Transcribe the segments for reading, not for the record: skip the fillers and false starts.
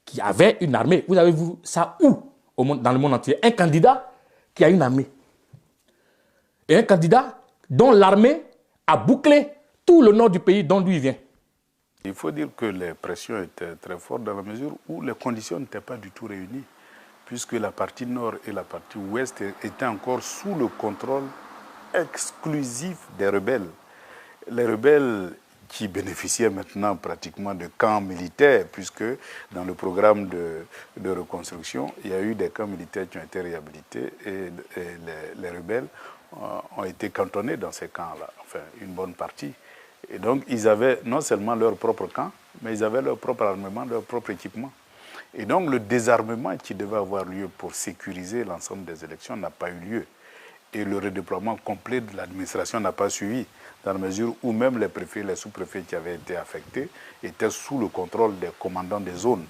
qui avait une armée. Vous avez vu ça où dans le monde entier? Un candidat qui a une armée. Et un candidat dont l'armée a bouclé tout le nord du pays dont lui vient. Il faut dire que les pressions étaient très fortes dans la mesure où les conditions n'étaient pas du tout réunies, puisque la partie nord et la partie ouest étaient encore sous le contrôle exclusif des rebelles. Les rebelles qui bénéficiaient maintenant pratiquement de camps militaires, puisque dans le programme de reconstruction, il y a eu des camps militaires qui ont été réhabilités et les rebelles ont été cantonnés dans ces camps-là, enfin une bonne partie. Et donc ils avaient non seulement leur propre camp, mais ils avaient leur propre armement, leur propre équipement. Et donc le désarmement qui devait avoir lieu pour sécuriser l'ensemble des élections n'a pas eu lieu. Et le redéploiement complet de l'administration n'a pas suivi, dans la mesure où même les préfets, les sous-préfets qui avaient été affectés étaient sous le contrôle des commandants des zones,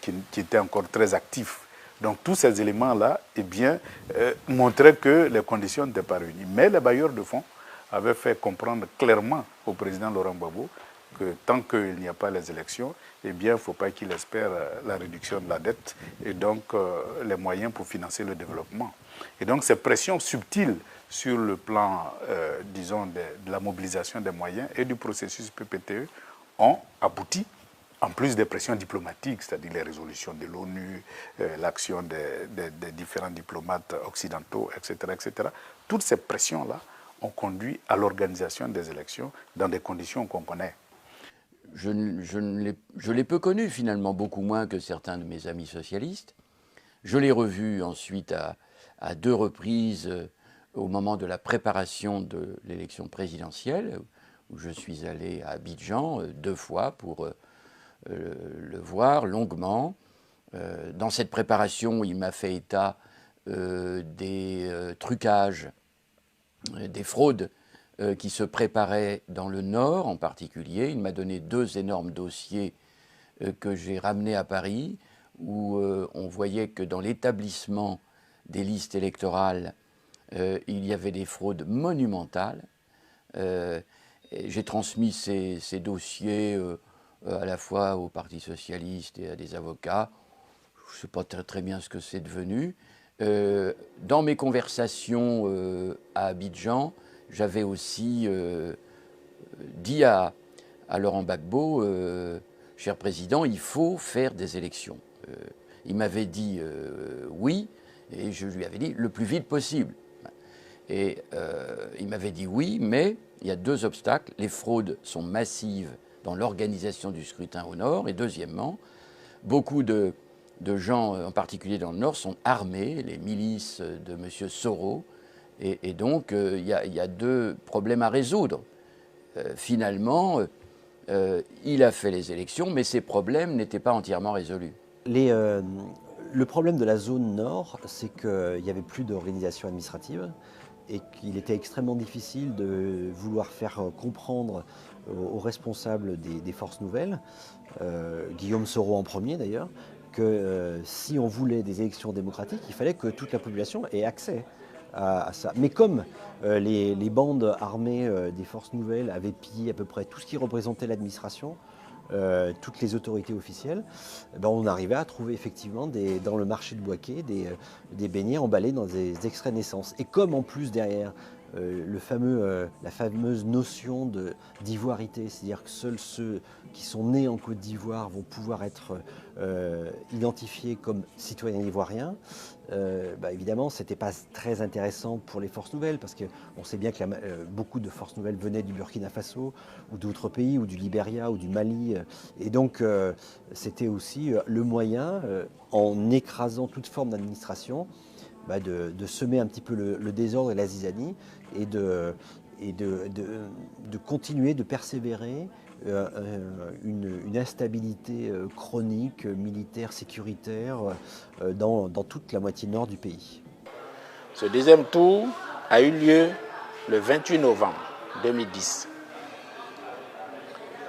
qui étaient encore très actifs. Donc tous ces éléments-là montraient que les conditions n'étaient pas réunies. Mais les bailleurs de fonds avaient fait comprendre clairement au président Laurent Gbagbo que tant qu'il n'y a pas les élections, eh bien, il ne faut pas qu'il espère la réduction de la dette et donc les moyens pour financer le développement. Et donc ces pressions subtiles sur le plan, disons, de la mobilisation des moyens et du processus PPTE ont abouti, en plus des pressions diplomatiques, c'est-à-dire les résolutions de l'ONU, l'action des différents diplomates occidentaux, etc., etc. Toutes ces pressions-là ont conduit à l'organisation des élections dans des conditions qu'on connaît. Je l'ai peu connu finalement, beaucoup moins que certains de mes amis socialistes. Je l'ai revu ensuite à 2 reprises au moment de la préparation de l'élection présidentielle, où je suis allé à Abidjan 2 fois pour le voir longuement. Dans cette préparation, il m'a fait état des trucages, des fraudes qui se préparaient dans le Nord en particulier. Il m'a donné 2 énormes dossiers que j'ai ramenés à Paris, où on voyait que dans l'établissement des listes électorales, il y avait des fraudes monumentales. J'ai transmis ces dossiers à la fois au Parti socialiste et à des avocats. Je ne sais pas très bien ce que c'est devenu. Dans mes conversations à Abidjan, j'avais aussi dit à Laurent Gbagbo, cher président, il faut faire des élections. Il m'avait dit oui, et je lui avais dit le plus vite possible. Et il m'avait dit oui, mais il y a 2 obstacles. Les fraudes sont massives dans l'organisation du scrutin au Nord, et deuxièmement, beaucoup de gens, en particulier dans le Nord, sont armés, les milices de M. Soro, et donc il y a 2 problèmes à résoudre. Finalement, il a fait les élections, mais ces problèmes n'étaient pas entièrement résolus. Le problème de la zone Nord, c'est qu'il n'y avait plus d'organisation administrative et qu'il était extrêmement difficile de vouloir faire comprendre aux responsables des forces nouvelles, Guillaume Soro en premier d'ailleurs, que si on voulait des élections démocratiques, il fallait que toute la population ait accès à ça. Mais comme les bandes armées des forces nouvelles avaient pillé à peu près tout ce qui représentait l'administration, toutes les autorités officielles, on arrivait à trouver effectivement dans le marché de Bouaké des beignets emballés dans des extraits de naissance. Et comme en plus derrière la fameuse notion d'ivoirité, c'est-à-dire que seuls ceux qui sont nés en Côte d'Ivoire vont pouvoir être identifiés comme citoyens ivoiriens, évidemment, ce n'était pas très intéressant pour les forces nouvelles, parce qu'on sait bien que beaucoup de forces nouvelles venaient du Burkina Faso, ou d'autres pays, ou du Libéria, ou du Mali. Et donc, c'était aussi le moyen, en écrasant toute forme d'administration, de semer un petit peu le désordre et la zizanie, et de continuer de persévérer une instabilité chronique, militaire, sécuritaire, dans toute la moitié nord du pays. Ce deuxième tour a eu lieu le 28 novembre 2010.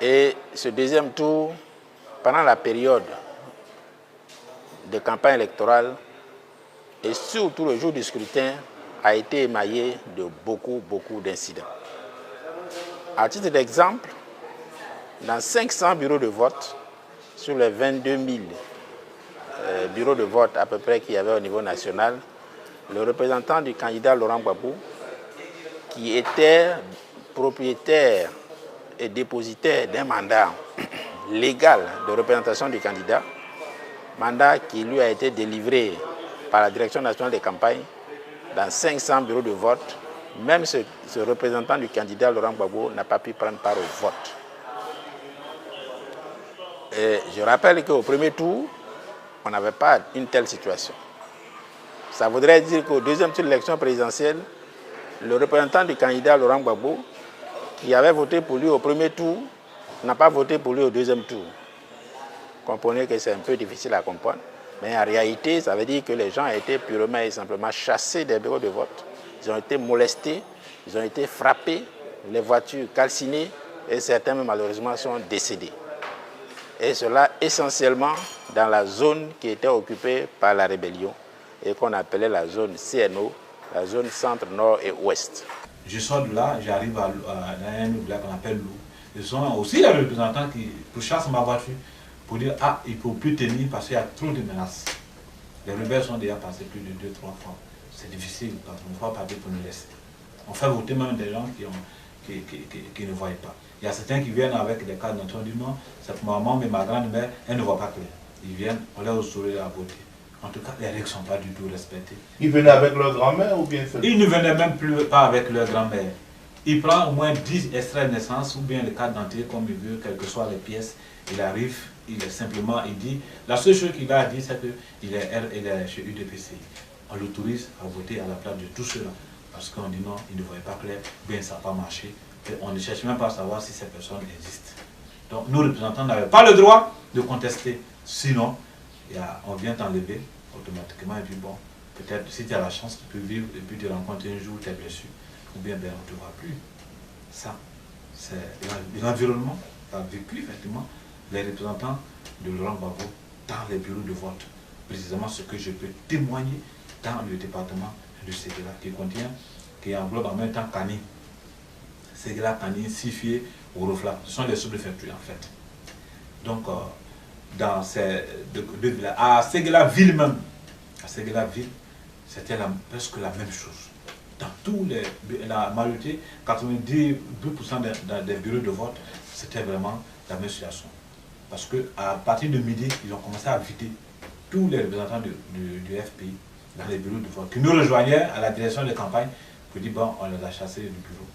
Et ce deuxième tour, pendant la période de campagne électorale, et surtout le jour du scrutin, a été émaillé de beaucoup d'incidents. À titre d'exemple, dans 500 bureaux de vote, sur les 22 bureaux de vote à peu près qu'il y avait au niveau national, le représentant du candidat Laurent Gbagbo, qui était propriétaire et dépositaire d'un mandat légal de représentation du candidat, mandat qui lui a été délivré par la Direction nationale des campagnes dans 500 bureaux de vote. Même ce représentant du candidat Laurent Gbagbo n'a pas pu prendre part au vote. Et je rappelle qu'au premier tour, on n'avait pas une telle situation. Ça voudrait dire qu'au deuxième tour de l'élection présidentielle, le représentant du candidat Laurent Gbagbo, qui avait voté pour lui au premier tour, n'a pas voté pour lui au deuxième tour. Comprenez que c'est un peu difficile à comprendre. Mais en réalité, ça veut dire que les gens ont été purement et simplement chassés des bureaux de vote. Ils ont été molestés, ils ont été frappés, les voitures calcinées et certains malheureusement sont décédés. Et cela essentiellement dans la zone qui était occupée par la rébellion et qu'on appelait la zone CNO, la zone centre, nord et ouest. Je sors de là, j'arrive dans un autre lac qu'on appelle Lou. Ce sont aussi les représentants qui pourchassent ma voiture pour dire « Ah, il ne faut plus tenir parce qu'il y a trop de menaces ». Les rebelles sont déjà passés plus de 2-3 fois. C'est difficile quand on ne voit pas pour nous laisser. On fait voter même des gens qui ne voient pas. Il y a certains qui viennent avec des cartes d'identité, on dit non, c'est ma maman, mais ma grand-mère, elle ne voit pas clair. Ils viennent, on leur sourit à voter. En tout cas, les règles ne sont pas du tout respectées. Ils venaient avec leur grand-mère ou bien Ils ne venaient même plus pas avec leur grand-mère. Il prend au moins 10 extraits de naissance ou bien les cartes d'identité comme il veut, quelles que soient les pièces. Il arrive, il est simplement, il dit, la seule chose qu'il a dit, c'est qu'il est chez UDPC. On l'autorise à voter à la place de tout cela. Parce qu'on dit non, il ne voyait pas clair, bien ça n'a pas marché. Et on ne cherche même pas à savoir si ces personnes existent. Donc nos représentants n'avaient pas le droit de contester. Sinon, on vient t'enlever automatiquement et puis bon, peut-être si tu as la chance, tu peux vivre et puis tu rencontres un jour tes blessures. Ou bien ben, on ne te voit plus. Ça, c'est l'environnement qui a vécu effectivement les représentants de Laurent Gbagbo dans les bureaux de vote. Précisément ce que je peux témoigner dans le département de Séguéla qui englobe en même temps Kani. Séguéla, Kani, Sifié, Orofla. Ce sont les sous-préfectures en fait. Donc, dans ces deux villages, à Séguéla ville même, c'était presque la même chose. Dans tous la majorité, 92% des bureaux de vote, c'était vraiment la même situation. Parce qu'à partir de midi, ils ont commencé à vider tous les représentants du FPI dans les bureaux de vote, qui nous rejoignaient à la direction des campagnes pour dire bon, on les a chassés du bureau.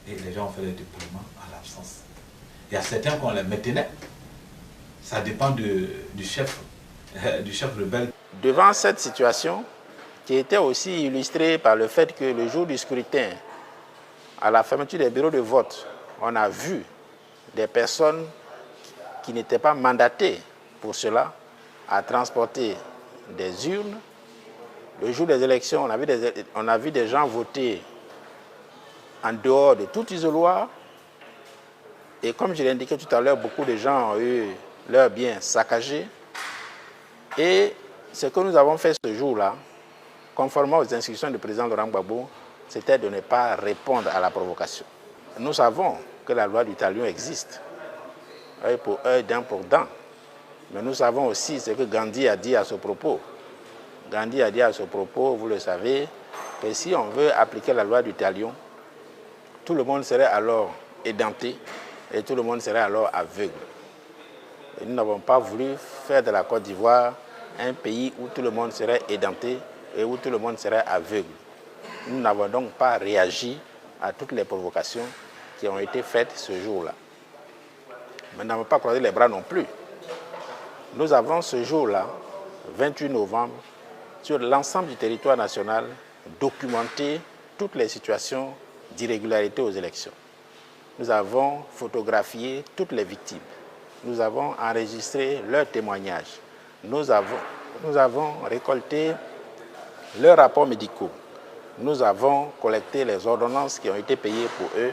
Et les gens ont fait des déploiements à l'absence. Il y a certains qu'on les maintenait. Ça dépend du chef rebelle. Devant cette situation, qui était aussi illustrée par le fait que le jour du scrutin, à la fermeture des bureaux de vote, on a vu des personnes qui n'étaient pas mandatées pour cela, à transporter des urnes. Le jour des élections, on a vu des gens voter en dehors de tout isoloir. Et comme je l'ai indiqué tout à l'heure, beaucoup de gens ont eu leurs biens saccagés. Et ce que nous avons fait ce jour-là, conformément aux instructions du président Laurent Gbagbo, c'était de ne pas répondre à la provocation. Nous savons que la loi du talion existe. Œil pour œil, dent pour dent. Mais nous savons aussi ce que Gandhi a dit à ce propos. Gandhi a dit à ce propos, vous le savez, que si on veut appliquer la loi du talion, tout le monde serait alors édenté et tout le monde serait alors aveugle. Et nous n'avons pas voulu faire de la Côte d'Ivoire un pays où tout le monde serait édenté et où tout le monde serait aveugle. Nous n'avons donc pas réagi à toutes les provocations qui ont été faites ce jour-là. Mais nous n'avons pas croisé les bras non plus. Nous avons ce jour-là, 28 novembre, sur l'ensemble du territoire national, documenté toutes les situations d'irrégularité aux élections. Nous avons photographié toutes les victimes. Nous avons enregistré leurs témoignages. Nous avons récolté leurs rapports médicaux. Nous avons collecté les ordonnances qui ont été payées pour eux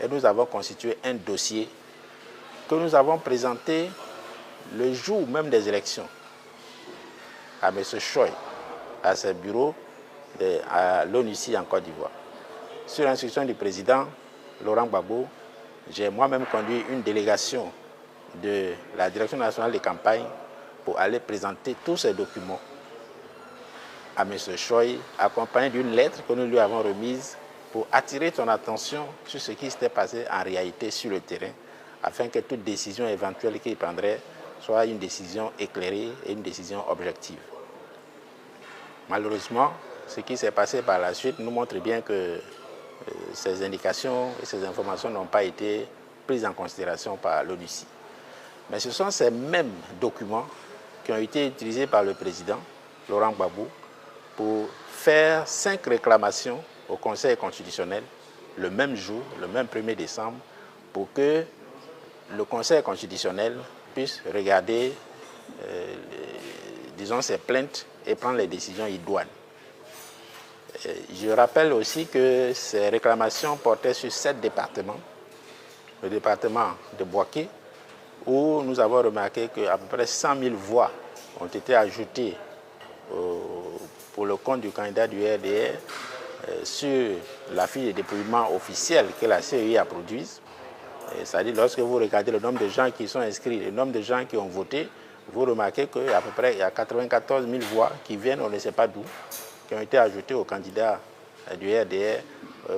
et nous avons constitué un dossier que nous avons présenté le jour même des élections à M. Choy, à ses bureaux à l'ONUCI en Côte d'Ivoire. Sur l'instruction du président Laurent Gbagbo, j'ai moi-même conduit une délégation de la Direction nationale des campagnes pour aller présenter tous ces documents à M. Choi, accompagné d'une lettre que nous lui avons remise pour attirer son attention sur ce qui s'était passé en réalité sur le terrain, afin que toute décision éventuelle qu'il prendrait soit une décision éclairée et une décision objective. Malheureusement, ce qui s'est passé par la suite nous montre bien que ces indications et ces informations n'ont pas été prises en considération par l'ONUCI. Mais ce sont ces mêmes documents qui ont été utilisés par le président Laurent Gbagbo pour faire 5 réclamations au Conseil constitutionnel le même jour, le même 1er décembre, pour que le Conseil constitutionnel puisse regarder, disons, ces plaintes et prendre les décisions idoines. Je rappelle aussi que ces réclamations portaient sur 7 départements. Le département de Bouaké, où nous avons remarqué qu'à peu près 100 000 voix ont été ajoutées pour le compte du candidat du RDR sur la fiche de dépouillement officielle que la CEI a produite. C'est-à-dire, lorsque vous regardez le nombre de gens qui sont inscrits, le nombre de gens qui ont voté, vous remarquez qu'à peu près il y a 94 000 voix qui viennent, on ne sait pas d'où, qui ont été ajoutées au candidat du RDR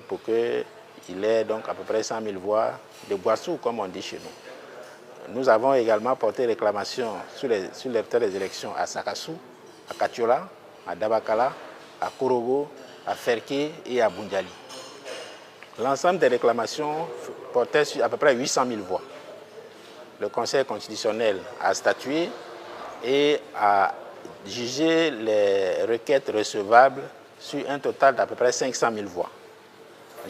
pour qu'il ait donc à peu près 100 000 voix de Boissou, comme on dit chez nous. Nous avons également porté réclamation sur les des élections à Sakassou, à Katiola, à Dabakala, à Korogo, à Ferké et à Bundjali. L'ensemble des réclamations portait sur à peu près 800 000 voix. Le Conseil constitutionnel a statué et a jugé les requêtes recevables sur un total d'à peu près 500 000 voix.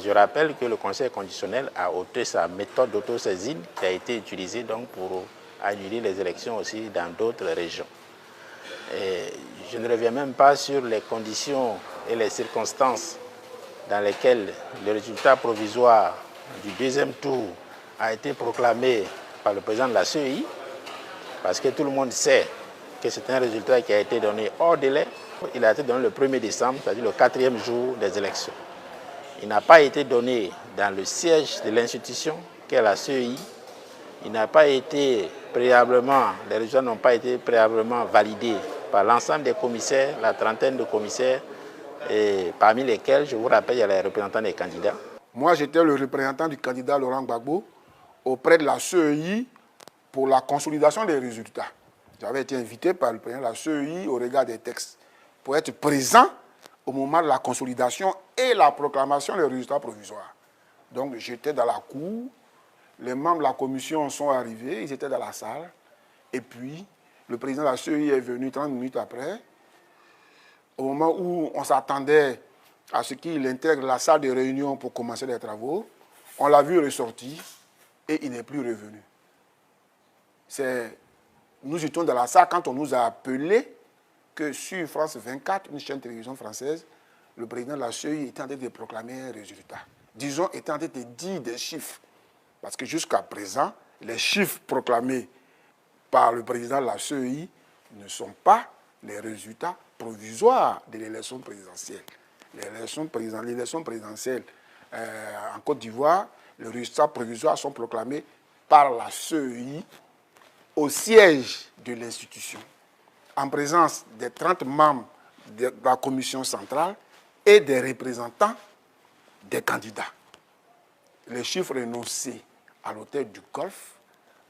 Je rappelle que le Conseil constitutionnel a ôté sa méthode d'autosaisine qui a été utilisée donc pour annuler les élections aussi dans d'autres régions. Et je ne reviens même pas sur les conditions et les circonstances dans lesquelles le résultat provisoire du deuxième tour a été proclamé par le président de la CEI, parce que tout le monde sait que c'est un résultat qui a été donné hors délai. Il a été donné le 1er décembre, c'est-à-dire le 4e jour des élections. Il n'a pas été donné dans le siège de l'institution qu'est la CEI. Il n'a pas été préalablement, les résultats n'ont pas été préalablement validés par l'ensemble des commissaires, la trentaine de commissaires, et parmi lesquels, je vous rappelle, il y a les représentants des candidats. Moi, j'étais le représentant du candidat Laurent Gbagbo auprès de la CEI pour la consolidation des résultats. J'avais été invité par le président de la CEI au regard des textes pour être présent au moment de la consolidation et la proclamation des résultats provisoires. Donc, j'étais dans la cour, les membres de la commission sont arrivés, ils étaient dans la salle, et puis le président de la CEI est venu 30 minutes après, au moment où on s'attendait à ce qu'il intègre la salle de réunion pour commencer les travaux, on l'a vu ressortir et il n'est plus revenu. Nous étions dans la salle quand on nous a appelé que sur France 24, une chaîne de télévision française, le président de la CEI était en train de proclamer un résultat. Disons, était en train de dire des chiffres. Parce que jusqu'à présent, les chiffres proclamés par le président de la CEI ne sont pas les résultats provisoires de l'élection présidentielle. L'élection présidentielle en Côte d'Ivoire, les résultats provisoires sont proclamés par la CEI au siège de l'institution, en présence des 30 membres de la commission centrale et des représentants des candidats. Les chiffres énoncés à l'hôtel du Golfe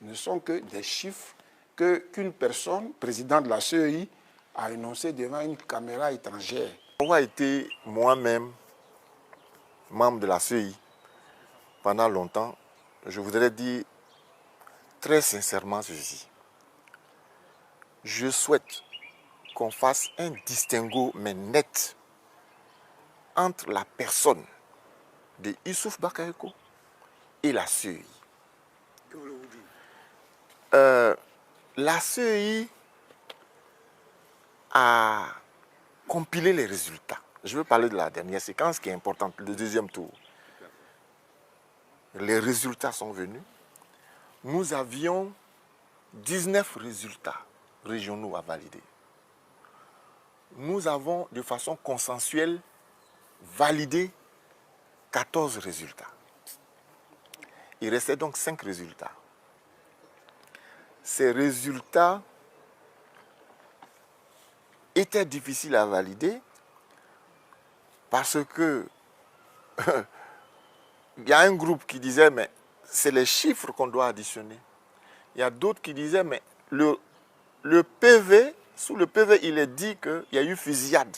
ne sont que des chiffres qu'une personne, président de la CEI, a énoncés devant une caméra étrangère. Avoir été moi-même membre de la CEI pendant longtemps, je voudrais dire très sincèrement ceci. Je souhaite qu'on fasse un distinguo, mais net, entre la personne de Youssouf Bakayoko et la CEI. La CEI a compilé les résultats. Je veux parler de la dernière séquence qui est importante, le deuxième tour. Les résultats sont venus. Nous avions 19 résultats régionaux à valider. Nous avons de façon consensuelle validé 14 résultats. Il restait donc 5 résultats. Ces résultats était difficile à valider parce que il y a un groupe qui disait mais c'est les chiffres qu'on doit additionner. Il y a d'autres qui disaient mais le PV, sous le PV, il est dit qu'il y a eu fusillade.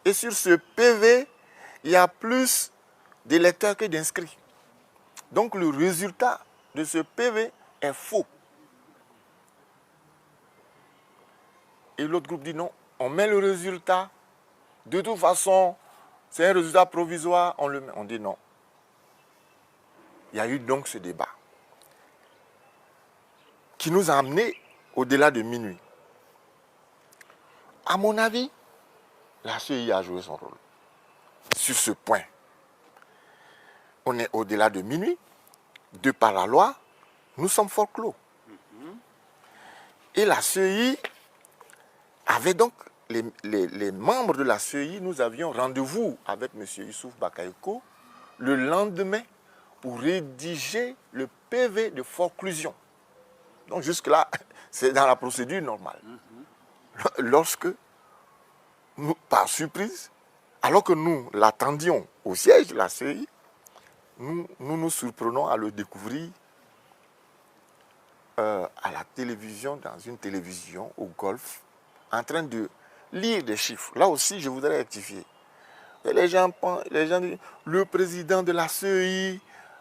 Et sur ce PV, il y a plus d'électeurs que d'inscrits. Donc le résultat de ce PV est faux. Et l'autre groupe dit non, on met le résultat. De toute façon, c'est un résultat provisoire, on le met. On dit non. Il y a eu donc ce débat qui nous a amenés au-delà de minuit. À mon avis, la CEI a joué son rôle sur ce point. On est au-delà de minuit, de par la loi, nous sommes fort clos. Et la CEI avait donc, les membres de la CEI, nous avions rendez-vous avec M. Youssouf Bakayoko le lendemain pour rédiger le PV de forclusion. Donc jusque-là, c'est dans la procédure normale. Lorsque, nous, par surprise, alors que nous l'attendions au siège de la CEI, nous surprenons à le découvrir à la télévision, dans une télévision au Golfe, en train de lire des chiffres. Là aussi, je voudrais rectifier. Et les gens disent, le président de la CEI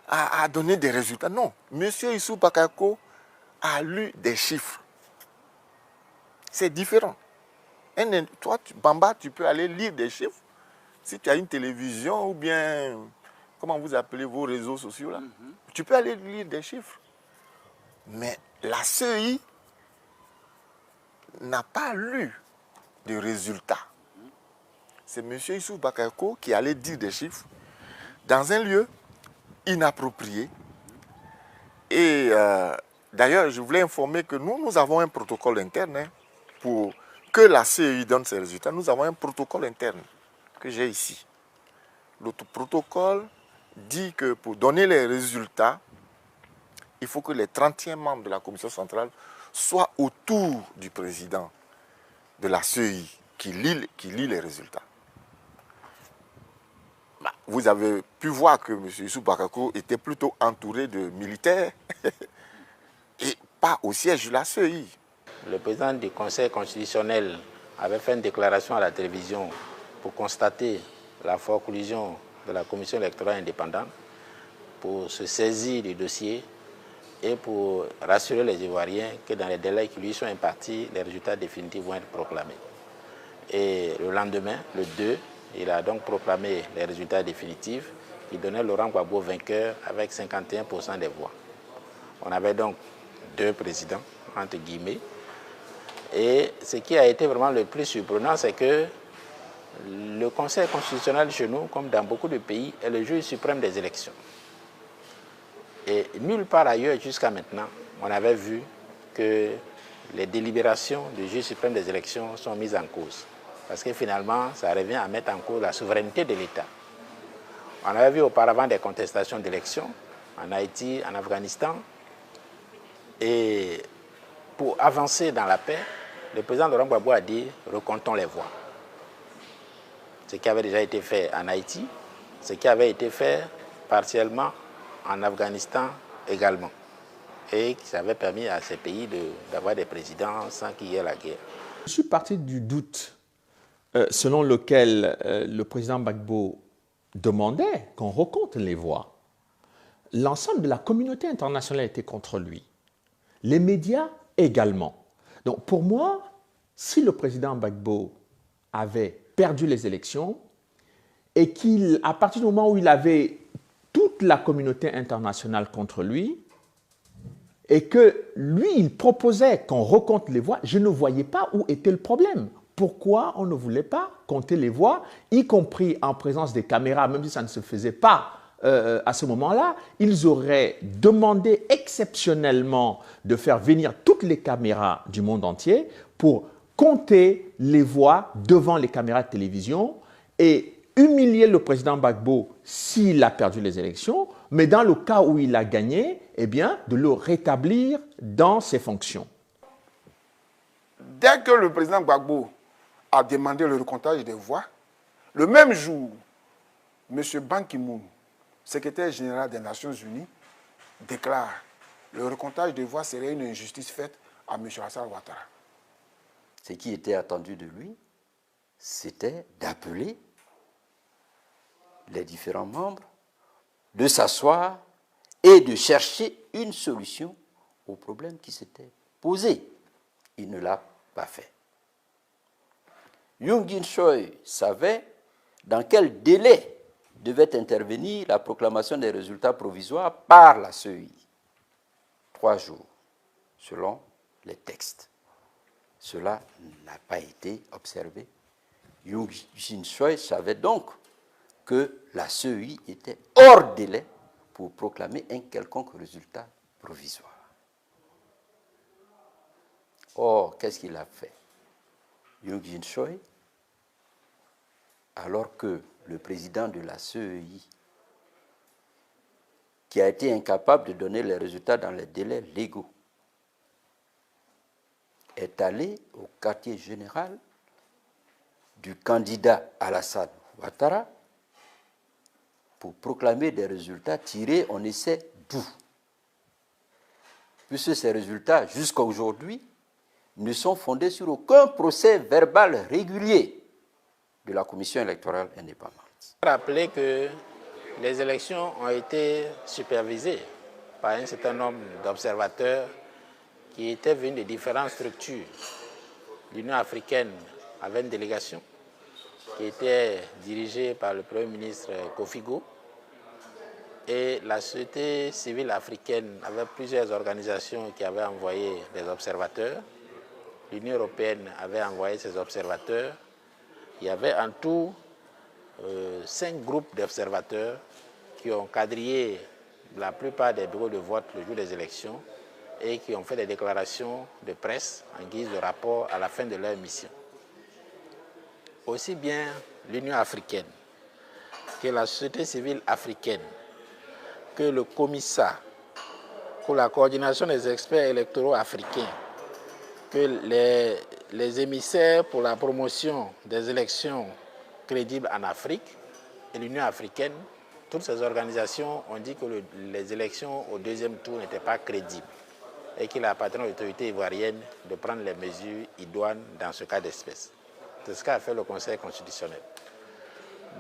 a donné des résultats. Non, M. Youssouf Bakayoko a lu des chiffres. C'est différent. Toi, Bamba, tu peux aller lire des chiffres. Si tu as une télévision ou bien, comment vous appelez vos réseaux sociaux là, tu peux aller lire des chiffres. Mais la CEI n'a pas lu de résultats. C'est M. Youssouf Bakayoko qui allait dire des chiffres dans un lieu inapproprié. Et d'ailleurs, je voulais informer que nous avons un protocole interne pour que la CEI donne ses résultats. Nous avons un protocole interne que j'ai ici. L'autre protocole dit que pour donner les résultats, il faut que les 31 membres de la commission centrale soient autour du président de la CEI qui lit les résultats. Vous avez pu voir que M. Youssouf Bakayoko était plutôt entouré de militaires et pas au siège de la CEI. Le président du Conseil constitutionnel avait fait une déclaration à la télévision pour constater la forte collusion de la commission électorale indépendante, pour se saisir du dossier et pour rassurer les Ivoiriens que dans les délais qui lui sont impartis, les résultats définitifs vont être proclamés. Et le lendemain, le 2, il a donc proclamé les résultats définitifs qui donnaient Laurent Gbagbo vainqueur avec 51% des voix. On avait donc 2 présidents, entre guillemets. Et ce qui a été vraiment le plus surprenant, c'est que le Conseil constitutionnel chez nous, comme dans beaucoup de pays, est le juge suprême des élections. Et nulle part ailleurs jusqu'à maintenant, on avait vu que les délibérations du juge suprême des élections sont mises en cause. Parce que finalement, ça revient à mettre en cause la souveraineté de l'État. On avait vu auparavant des contestations d'élections en Haïti, en Afghanistan. Et pour avancer dans la paix, le président Laurent Gbagbo a dit « recomptons les voix ». Ce qui avait déjà été fait en Haïti, ce qui avait été fait partiellement en Afghanistan également. Et qui avait permis à ces pays d'avoir des présidents sans qu'il y ait la guerre. Je suis parti du doute selon lequel le président Gbagbo demandait qu'on recompte les voix. L'ensemble de la communauté internationale était contre lui. Les médias également. Donc pour moi, si le président Gbagbo avait perdu les élections et qu'à partir du moment où il avait toute la communauté internationale contre lui et que lui, il proposait qu'on recompte les voix, je ne voyais pas où était le problème. Pourquoi on ne voulait pas compter les voix, y compris en présence des caméras, même si ça ne se faisait pas à ce moment-là, ils auraient demandé exceptionnellement de faire venir toutes les caméras du monde entier pour compter les voix devant les caméras de télévision et humilier le président Gbagbo s'il a perdu les élections, mais dans le cas où il a gagné, eh bien, de le rétablir dans ses fonctions. Dès que le président Gbagbo a demandé le recomptage des voix. Le même jour, M. Ban Ki-moon, secrétaire général des Nations Unies, déclare le recomptage des voix serait une injustice faite à M. Alassane Ouattara. Ce qui était attendu de lui, c'était d'appeler les différents membres, de s'asseoir et de chercher une solution au problème qui s'était posé. Il ne l'a pas fait. Yoon Jin-choi savait dans quel délai devait intervenir la proclamation des résultats provisoires par la CEI. 3 jours, selon les textes. Cela n'a pas été observé. Yoon Jin-choi savait donc que la CEI était hors délai pour proclamer un quelconque résultat provisoire. Or, qu'est-ce qu'il a fait? Yoon Jin-choi, alors que le président de la CEI, qui a été incapable de donner les résultats dans les délais légaux, est allé au quartier général du candidat Alassane Ouattara pour proclamer des résultats tirés on ne sait d'où. Puisque ces résultats, jusqu'à aujourd'hui, ne sont fondés sur aucun procès verbal régulier de la Commission électorale indépendante. Rappelez que les élections ont été supervisées par un certain nombre d'observateurs qui étaient venus de différentes structures. L'Union africaine avait une délégation qui était dirigée par le Premier ministre Kofi Go, et la société civile africaine avait plusieurs organisations qui avaient envoyé des observateurs. L'Union européenne avait envoyé ses observateurs. Il y avait en tout 5 groupes d'observateurs qui ont quadrillé la plupart des bureaux de vote le jour des élections et qui ont fait des déclarations de presse en guise de rapport à la fin de leur mission. Aussi bien l'Union africaine que la société civile africaine, que le commissaire pour la coordination des experts électoraux africains, que les émissaires pour la promotion des élections crédibles en Afrique et l'Union africaine, toutes ces organisations ont dit que les élections au deuxième tour n'étaient pas crédibles et qu'il appartenait aux autorités ivoiriennes de prendre les mesures idoines dans ce cas d'espèce. C'est ce qu'a fait le Conseil constitutionnel.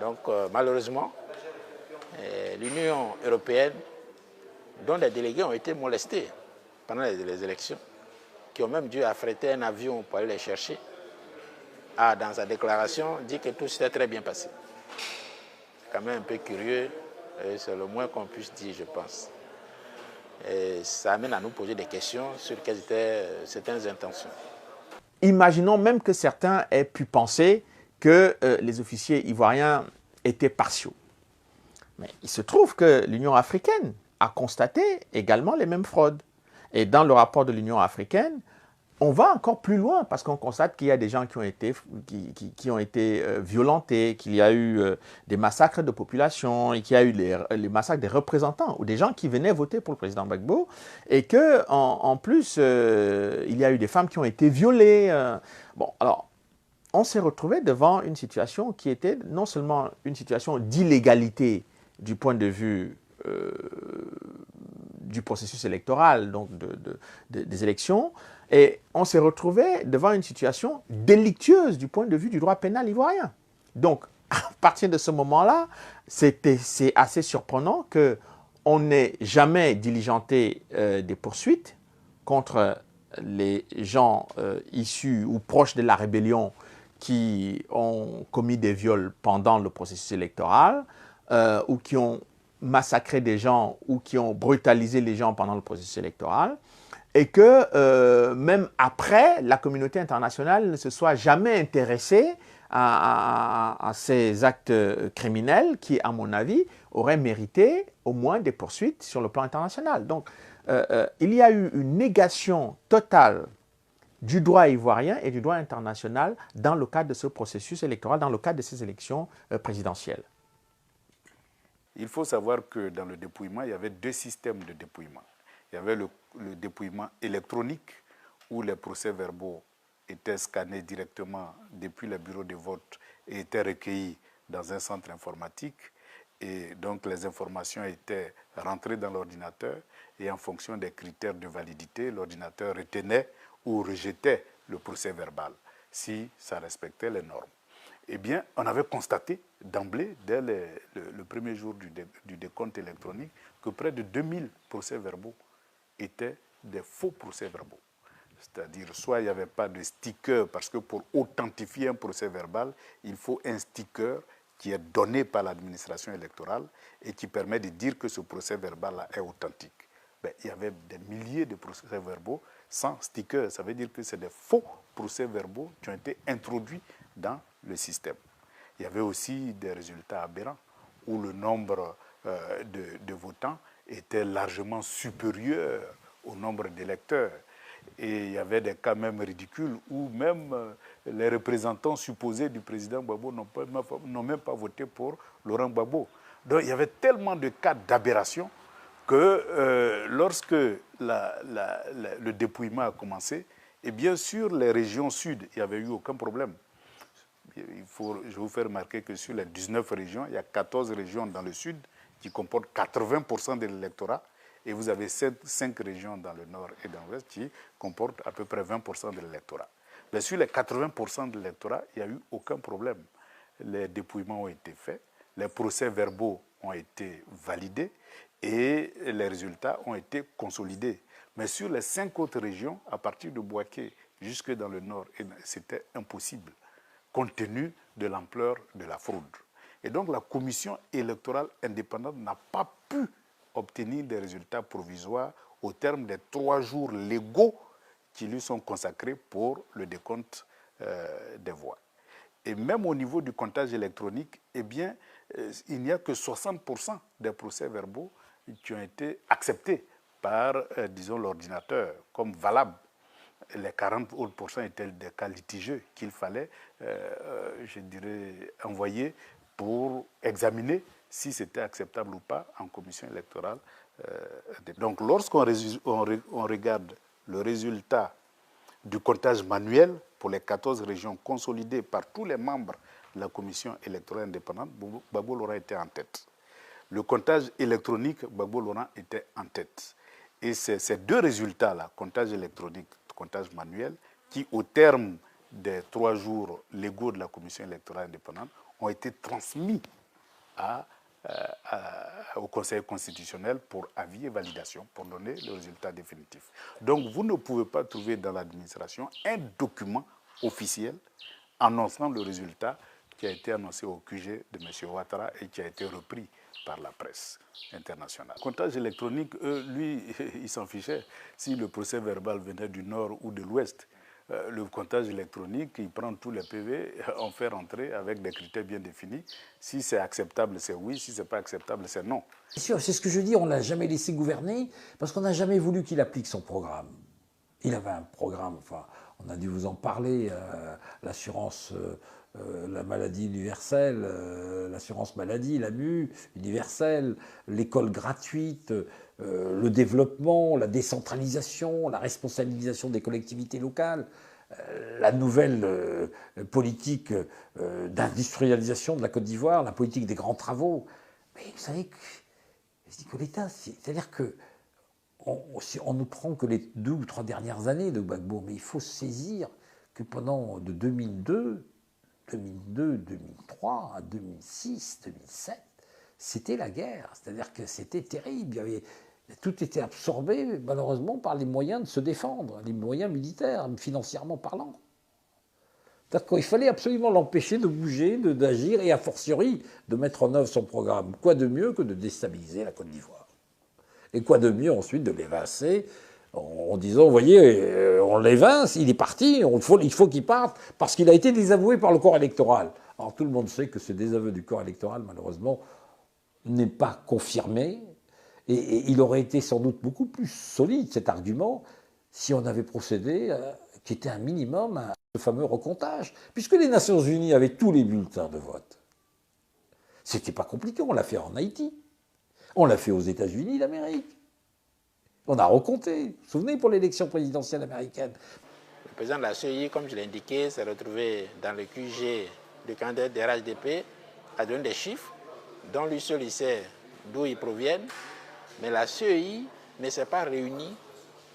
Donc malheureusement, l'Union européenne, dont les délégués ont été molestés pendant les élections, qui ont même dû affréter un avion pour aller les chercher, a dans sa déclaration dit que tout s'était très bien passé. C'est quand même un peu curieux, c'est le moins qu'on puisse dire, je pense. Et ça amène à nous poser des questions sur quelles étaient certaines intentions. Imaginons même que certains aient pu penser que les officiers ivoiriens étaient partiaux. Mais il se trouve que l'Union africaine a constaté également les mêmes fraudes. Et dans le rapport de l'Union africaine, on va encore plus loin parce qu'on constate qu'il y a des gens qui ont été violentés, qu'il y a eu des massacres de population, et qu'il y a eu les massacres des représentants ou des gens qui venaient voter pour le président Gbagbo, et qu'en plus, il y a eu des femmes qui ont été violées. Bon, alors, on s'est retrouvé devant une situation qui était non seulement une situation d'illégalité du point de vue du processus électoral, donc des élections, et on s'est retrouvé devant une situation délictueuse du point de vue du droit pénal ivoirien. Donc, à partir de ce moment-là, c'est assez surprenant qu'on n'ait jamais diligenté des poursuites contre les gens issus ou proches de la rébellion qui ont commis des viols pendant le processus électoral ou qui ont massacré des gens ou qui ont brutalisé les gens pendant le processus électoral, et que même après, la communauté internationale ne se soit jamais intéressée à ces actes criminels qui, à mon avis, auraient mérité au moins des poursuites sur le plan international. Donc, il y a eu une négation totale du droit ivoirien et du droit international dans le cadre de ce processus électoral, dans le cadre de ces élections présidentielles. Il faut savoir que dans le dépouillement, il y avait 2 systèmes de dépouillement. Il y avait le dépouillement électronique où les procès-verbaux étaient scannés directement depuis le bureau de vote et étaient recueillis dans un centre informatique. Et donc les informations étaient rentrées dans l'ordinateur et en fonction des critères de validité, l'ordinateur retenait ou rejetait le procès verbal si ça respectait les normes. Eh bien, on avait constaté d'emblée, dès le premier jour du décompte électronique, que près de 2000 procès-verbaux étaient des faux procès-verbaux. C'est-à-dire, soit il n'y avait pas de sticker, parce que pour authentifier un procès-verbal, il faut un sticker qui est donné par l'administration électorale et qui permet de dire que ce procès-verbal-là est authentique. Ben, il y avait des milliers de procès-verbaux sans sticker. Ça veut dire que c'est des faux procès-verbaux qui ont été introduits dans le système. Il y avait aussi des résultats aberrants où le nombre de votants était largement supérieur au nombre d'électeurs. Et il y avait des cas même ridicules où même les représentants supposés du président Gbagbo n'ont même pas voté pour Laurent Gbagbo. Donc il y avait tellement de cas d'aberration que lorsque le dépouillement a commencé, et bien sûr les régions sud, il n'y avait eu aucun problème. Je vais vous faire remarquer que sur les 19 régions, il y a 14 régions dans le sud qui comportent 80% de l'électorat. Et vous avez 5 régions dans le nord et dans l'ouest qui comportent à peu près 20% de l'électorat. Mais sur les 80% de l'électorat, il n'y a eu aucun problème. Les dépouillements ont été faits, les procès-verbaux ont été validés et les résultats ont été consolidés. Mais sur les 5 autres régions, à partir de Bouaké jusque dans le nord, c'était impossible, compte tenu de l'ampleur de la fraude. Et donc la commission électorale indépendante n'a pas pu obtenir des résultats provisoires au terme des 3 jours légaux qui lui sont consacrés pour le décompte des voix. Et même au niveau du comptage électronique, eh bien, il n'y a que 60% des procès-verbaux qui ont été acceptés par, disons, l'ordinateur comme valables. Les 40 autres pourcents étaient des cas litigieux qu'il fallait, je dirais, envoyer pour examiner si c'était acceptable ou pas en commission électorale. Donc, lorsqu'on regarde le résultat du comptage manuel pour les 14 régions consolidées par tous les membres de la commission électorale indépendante, Gbagbo Laurent était en tête. Le comptage électronique, Gbagbo Laurent était en tête. Et c'est ces deux résultats-là, comptage électronique, comptage manuel, qui, au terme des 3 jours légaux de la commission électorale indépendante, ont été transmis au Conseil constitutionnel pour avis et validation, pour donner le résultat définitif. Donc, vous ne pouvez pas trouver dans l'administration un document officiel annonçant le résultat qui a été annoncé au QG de M. Ouattara et qui a été repris par la presse internationale. Le comptage électronique, lui, il s'en fichait. Si le procès verbal venait du nord ou de l'ouest, le comptage électronique, il prend tous les PV, on fait rentrer avec des critères bien définis. Si c'est acceptable, c'est oui. Si ce n'est pas acceptable, c'est non. C'est ce que je dis, on ne l'a jamais laissé gouverner parce qu'on n'a jamais voulu qu'il applique son programme. Il avait un programme, enfin, on a dû vous en parler, l'assurance, la maladie universelle, l'assurance maladie, l'AMU universelle, l'école gratuite, le développement, la décentralisation, la responsabilisation des collectivités locales, la nouvelle politique d'industrialisation de la Côte d'Ivoire, la politique des grands travaux. Mais vous savez, Nicoletta, c'est-à-dire que on ne prend que les 2 ou 3 dernières années de Gbagbo, mais il faut saisir que pendant de 2002, 2003 à 2006, 2007, c'était la guerre. C'est-à-dire que c'était terrible. Tout était absorbé, malheureusement, par les moyens de se défendre, les moyens militaires, financièrement parlant. C'est-à-dire qu'il fallait absolument l'empêcher de bouger, d'agir, et a fortiori de mettre en œuvre son programme. Quoi de mieux que de déstabiliser la Côte d'Ivoire? Et quoi de mieux ensuite de l'évincer en disant, vous voyez, on l'évince, il est parti, il faut qu'il parte, parce qu'il a été désavoué par le corps électoral. Alors tout le monde sait que ce désaveu du corps électoral, malheureusement, n'est pas confirmé, et il aurait été sans doute beaucoup plus solide, cet argument, si on avait procédé, qui était un minimum, à ce fameux recomptage, puisque les Nations Unies avaient tous les bulletins de vote. C'était pas compliqué, on l'a fait en Haïti, on l'a fait aux États-Unis d'Amérique. On a recompté, vous vous souvenez, pour l'élection présidentielle américaine. président de la CEI, comme je l'ai indiqué, s'est retrouvé dans le QG du candidat de RHDP, a donné des chiffres dont lui seul il sait d'où ils proviennent, mais la CEI ne s'est pas réunie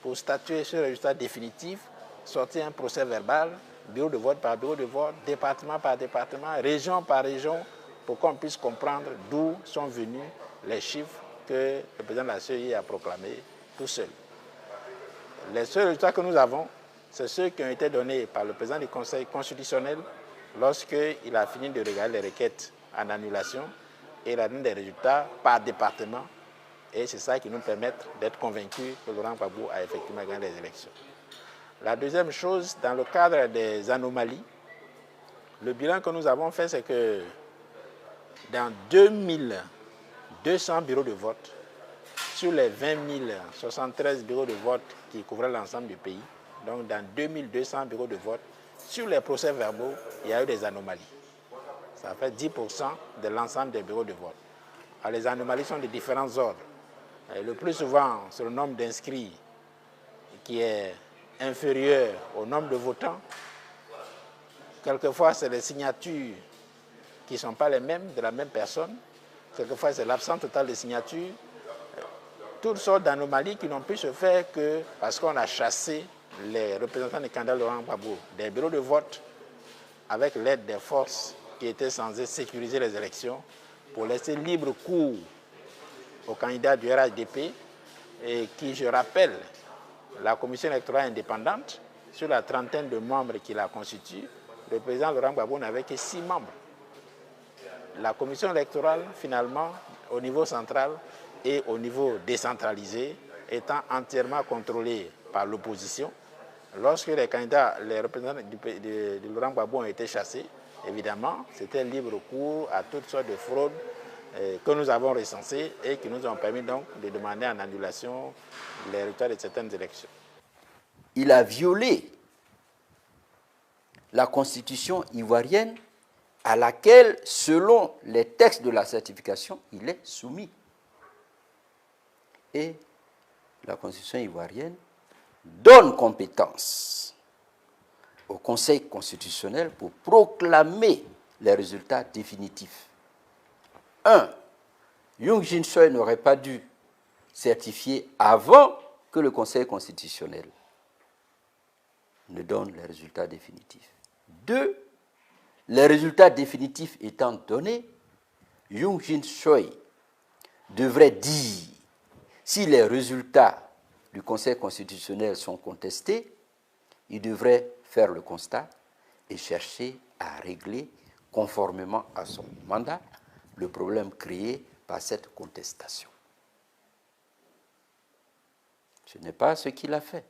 pour statuer sur le résultat définitif, sortir un procès verbal, bureau de vote par bureau de vote, département par département, région par région, pour qu'on puisse comprendre d'où sont venus les chiffres que le président de la CEI a proclamés tout seul. Les seuls résultats que nous avons, c'est ceux qui ont été donnés par le président du Conseil constitutionnel lorsqu'il a fini de regarder les requêtes en annulation et il a donné des résultats par département. Et c'est ça qui nous permet d'être convaincus que Laurent Gbagbo a effectivement gagné les élections. La deuxième chose, dans le cadre des anomalies, le bilan que nous avons fait, c'est que dans 2200 bureaux de vote, sur les 20 073 bureaux de vote qui couvraient l'ensemble du pays, donc dans 2200 bureaux de vote, sur les procès verbaux, il y a eu des anomalies. Ça fait 10% de l'ensemble des bureaux de vote. Alors, les anomalies sont de différents ordres. Et le plus souvent, c'est le nombre d'inscrits qui est inférieur au nombre de votants. Quelquefois, c'est les signatures qui ne sont pas les mêmes, de la même personne. Quelquefois, c'est l'absence totale de signatures. Toutes sortes d'anomalies qui n'ont pu se faire que parce qu'on a chassé les représentants du candidat Laurent Gbagbo des bureaux de vote avec l'aide des forces qui étaient censées sécuriser les élections pour laisser libre cours au candidat du RHDP et qui, je rappelle, la commission électorale indépendante, sur la trentaine de membres qui la constituent, le président Laurent Gbagbo n'avait que 6 membres. La commission électorale, finalement, au niveau central et au niveau décentralisé, étant entièrement contrôlée par l'opposition, lorsque les candidats, les représentants de Laurent Gbagbo ont été chassés, évidemment, c'était libre cours à toutes sortes de fraudes que nous avons recensées et qui nous ont permis donc de demander en annulation les résultats de certaines élections. Il a violé la constitution ivoirienne à laquelle, selon les textes de la certification, il est soumis. Et la constitution ivoirienne donne compétence au Conseil constitutionnel pour proclamer les résultats définitifs. 1. Young Jin Choi n'aurait pas dû certifier avant que le Conseil constitutionnel ne donne les résultats définitifs. 2. Les résultats définitifs étant donnés, Young Jin Choi devrait dire si les résultats du Conseil constitutionnel sont contestés, il devrait faire le constat et chercher à régler, conformément à son mandat, le problème créé par cette contestation. Ce n'est pas ce qu'il a fait.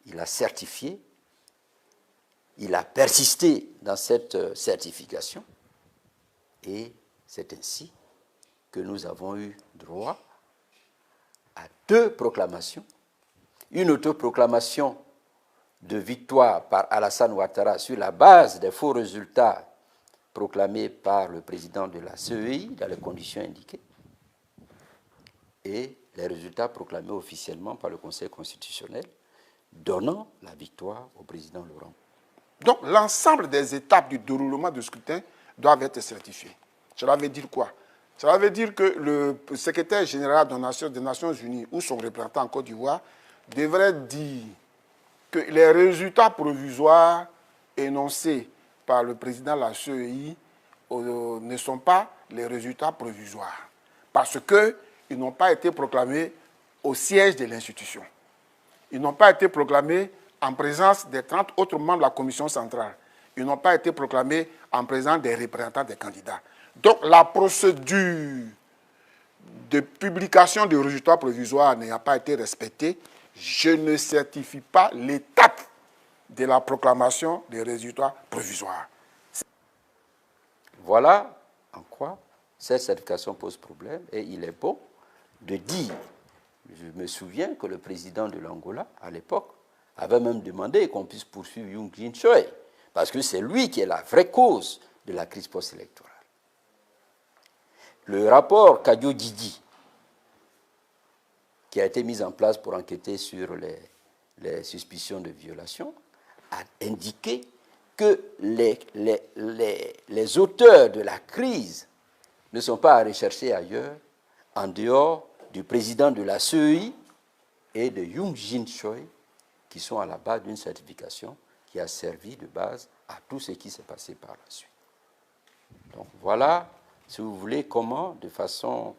Il a certifié, il a persisté dans cette certification et c'est ainsi que nous avons eu droit à 2 proclamations. Une autoproclamation de victoire par Alassane Ouattara sur la base des faux résultats proclamés par le président de la CEI dans les conditions indiquées et les résultats proclamés officiellement par le Conseil constitutionnel donnant la victoire au président Laurent. Donc l'ensemble des étapes du déroulement du scrutin doivent être certifiées. Cela veut dire quoi? Cela veut dire que le secrétaire général des Nations Unies ou son représentant en Côte d'Ivoire devrait dire que les résultats provisoires énoncés par le président de la CEI ne sont pas les résultats provisoires parce qu'ils n'ont pas été proclamés au siège de l'institution. Ils n'ont pas été proclamés en présence des 30 autres membres de la commission centrale. Ils n'ont pas été proclamés en présence des représentants des candidats. Donc la procédure de publication des résultats provisoires n'ayant pas été respectée, je ne certifie pas l'étape de la proclamation des résultats provisoires. Voilà en quoi cette certification pose problème et il est bon de dire, je me souviens que le président de l'Angola, à l'époque, avait même demandé qu'on puisse poursuivre Young Jin Choi, parce que c'est lui qui est la vraie cause de la crise post-électorale. Le rapport Kadio Didi, qui a été mis en place pour enquêter sur les suspicions de violation, a indiqué que les auteurs de la crise ne sont pas à rechercher ailleurs, en dehors du président de la CEI et de Yoon Jin Choi, qui sont à la base d'une certification qui a servi de base à tout ce qui s'est passé par la suite. Donc voilà, si vous voulez, comment, de façon,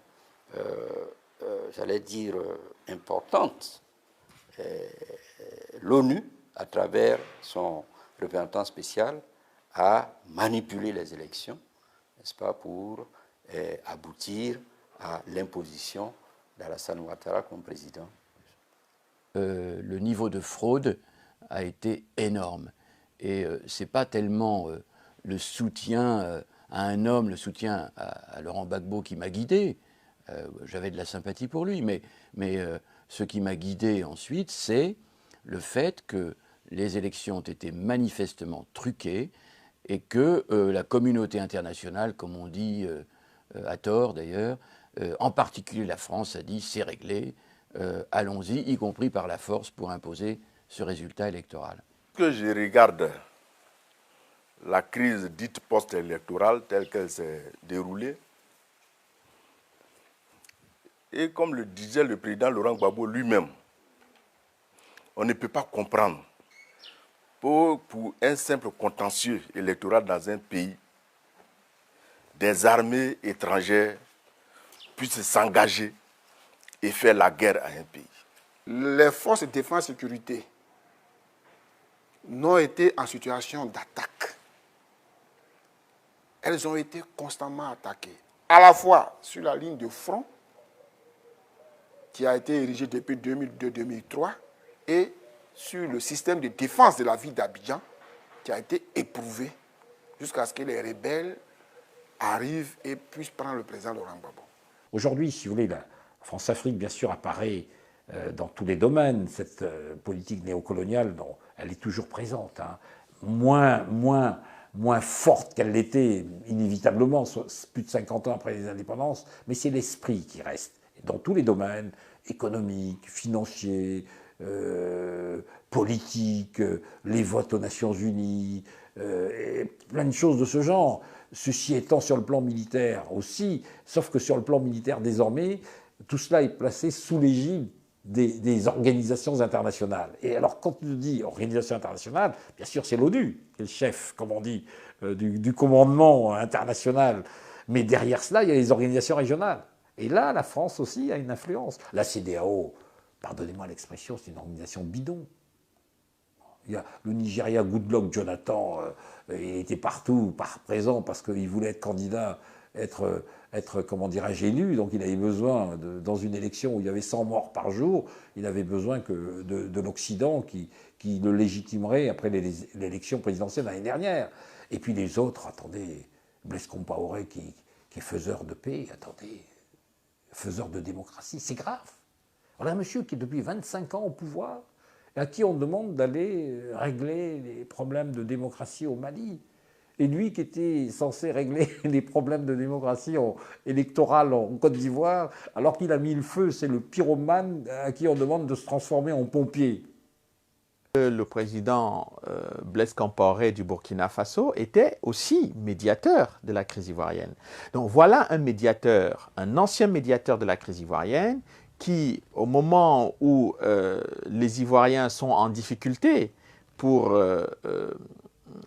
j'allais dire, importante, l'ONU, à travers son représentant spécial, a manipulé les élections, n'est-ce pas, pour aboutir à l'imposition d'Alassane Ouattara comme président. Le niveau de fraude a été énorme. Et ce n'est pas tellement le soutien à un homme, le soutien à Laurent Gbagbo qui m'a guidé. J'avais de la sympathie pour lui, mais ce qui m'a guidé ensuite, c'est le fait que les élections ont été manifestement truquées et que la communauté internationale, comme on dit à tort d'ailleurs, en particulier la France a dit c'est réglé, allons-y, y compris par la force pour imposer ce résultat électoral. Que je regarde la crise dite post-électorale telle qu'elle s'est déroulée, et comme le disait le président Laurent Gbagbo lui-même, on ne peut pas comprendre pour un simple contentieux électoral dans un pays, des armées étrangères puissent s'engager et faire la guerre à un pays. Les forces de défense et sécurité n'ont été en situation d'attaque. Elles ont été constamment attaquées, à la fois sur la ligne de front, qui a été érigée depuis 2002-2003, et sur le système de défense de la ville d'Abidjan, qui a été éprouvé jusqu'à ce que les rebelles arrivent et puissent prendre le président Laurent Gbagbo. Aujourd'hui, si vous voulez, la France-Afrique, bien sûr, apparaît dans tous les domaines. Cette politique néocoloniale, elle est toujours présente, hein. Moins forte qu'elle l'était, inévitablement, plus de 50 ans après les indépendances, mais c'est l'esprit qui reste. Dans tous les domaines, économiques, financiers, politiques, les votes aux Nations Unies, et plein de choses de ce genre. Ceci étant sur le plan militaire aussi, sauf que sur le plan militaire désormais, tout cela est placé sous l'égide des organisations internationales. Et alors quand on dit organisation internationale, bien sûr c'est l'ONU, qui est le chef, comme on dit, du commandement international. Mais derrière cela, il y a les organisations régionales. Et là, la France aussi a une influence. La CEDEAO, pardonnez-moi l'expression, c'est une organisation bidon. Il y a le Nigeria, Goodluck Jonathan, il était partout, présent, parce qu'il voulait être candidat, être comment dirais-je, élu. Donc il avait besoin, dans une élection où il y avait 100 morts par jour, il avait besoin de l'Occident qui le légitimerait après l'élection présidentielle l'année dernière. Et puis les autres, attendez, Blaise Compaoré qui est faiseur de paix, attendez, faiseur de démocratie, c'est grave. Voilà un monsieur qui est depuis 25 ans au pouvoir, et à qui on demande d'aller régler les problèmes de démocratie au Mali. Et lui qui était censé régler les problèmes de démocratie électorale en Côte d'Ivoire, alors qu'il a mis le feu, c'est le pyromane à qui on demande de se transformer en pompier. Le président Blaise Compaoré du Burkina Faso était aussi médiateur de la crise ivoirienne. Donc voilà un médiateur, un ancien médiateur de la crise ivoirienne qui, au moment où les Ivoiriens sont en difficulté pour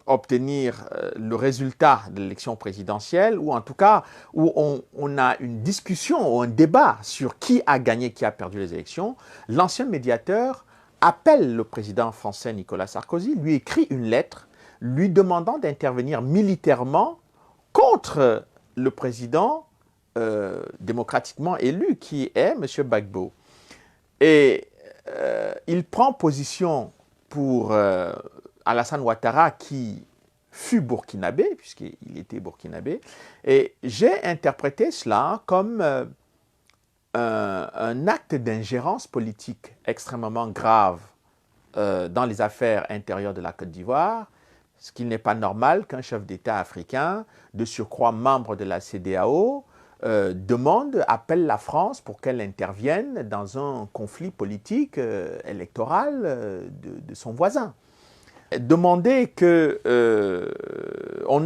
obtenir le résultat de l'élection présidentielle, ou en tout cas où on a une discussion ou un débat sur qui a gagné, qui a perdu les élections, l'ancien médiateur appelle le président français Nicolas Sarkozy, lui écrit une lettre lui demandant d'intervenir militairement contre le président démocratiquement élu qui est M. Gbagbo. Et il prend position pour Alassane Ouattara qui fut burkinabé, puisqu'il était burkinabé, et j'ai interprété cela comme un acte d'ingérence politique extrêmement grave dans les affaires intérieures de la Côte d'Ivoire, ce qui n'est pas normal qu'un chef d'État africain, de surcroît membre de la CEDEAO, appelle la France pour qu'elle intervienne dans un conflit politique électoral de son voisin. demander qu'on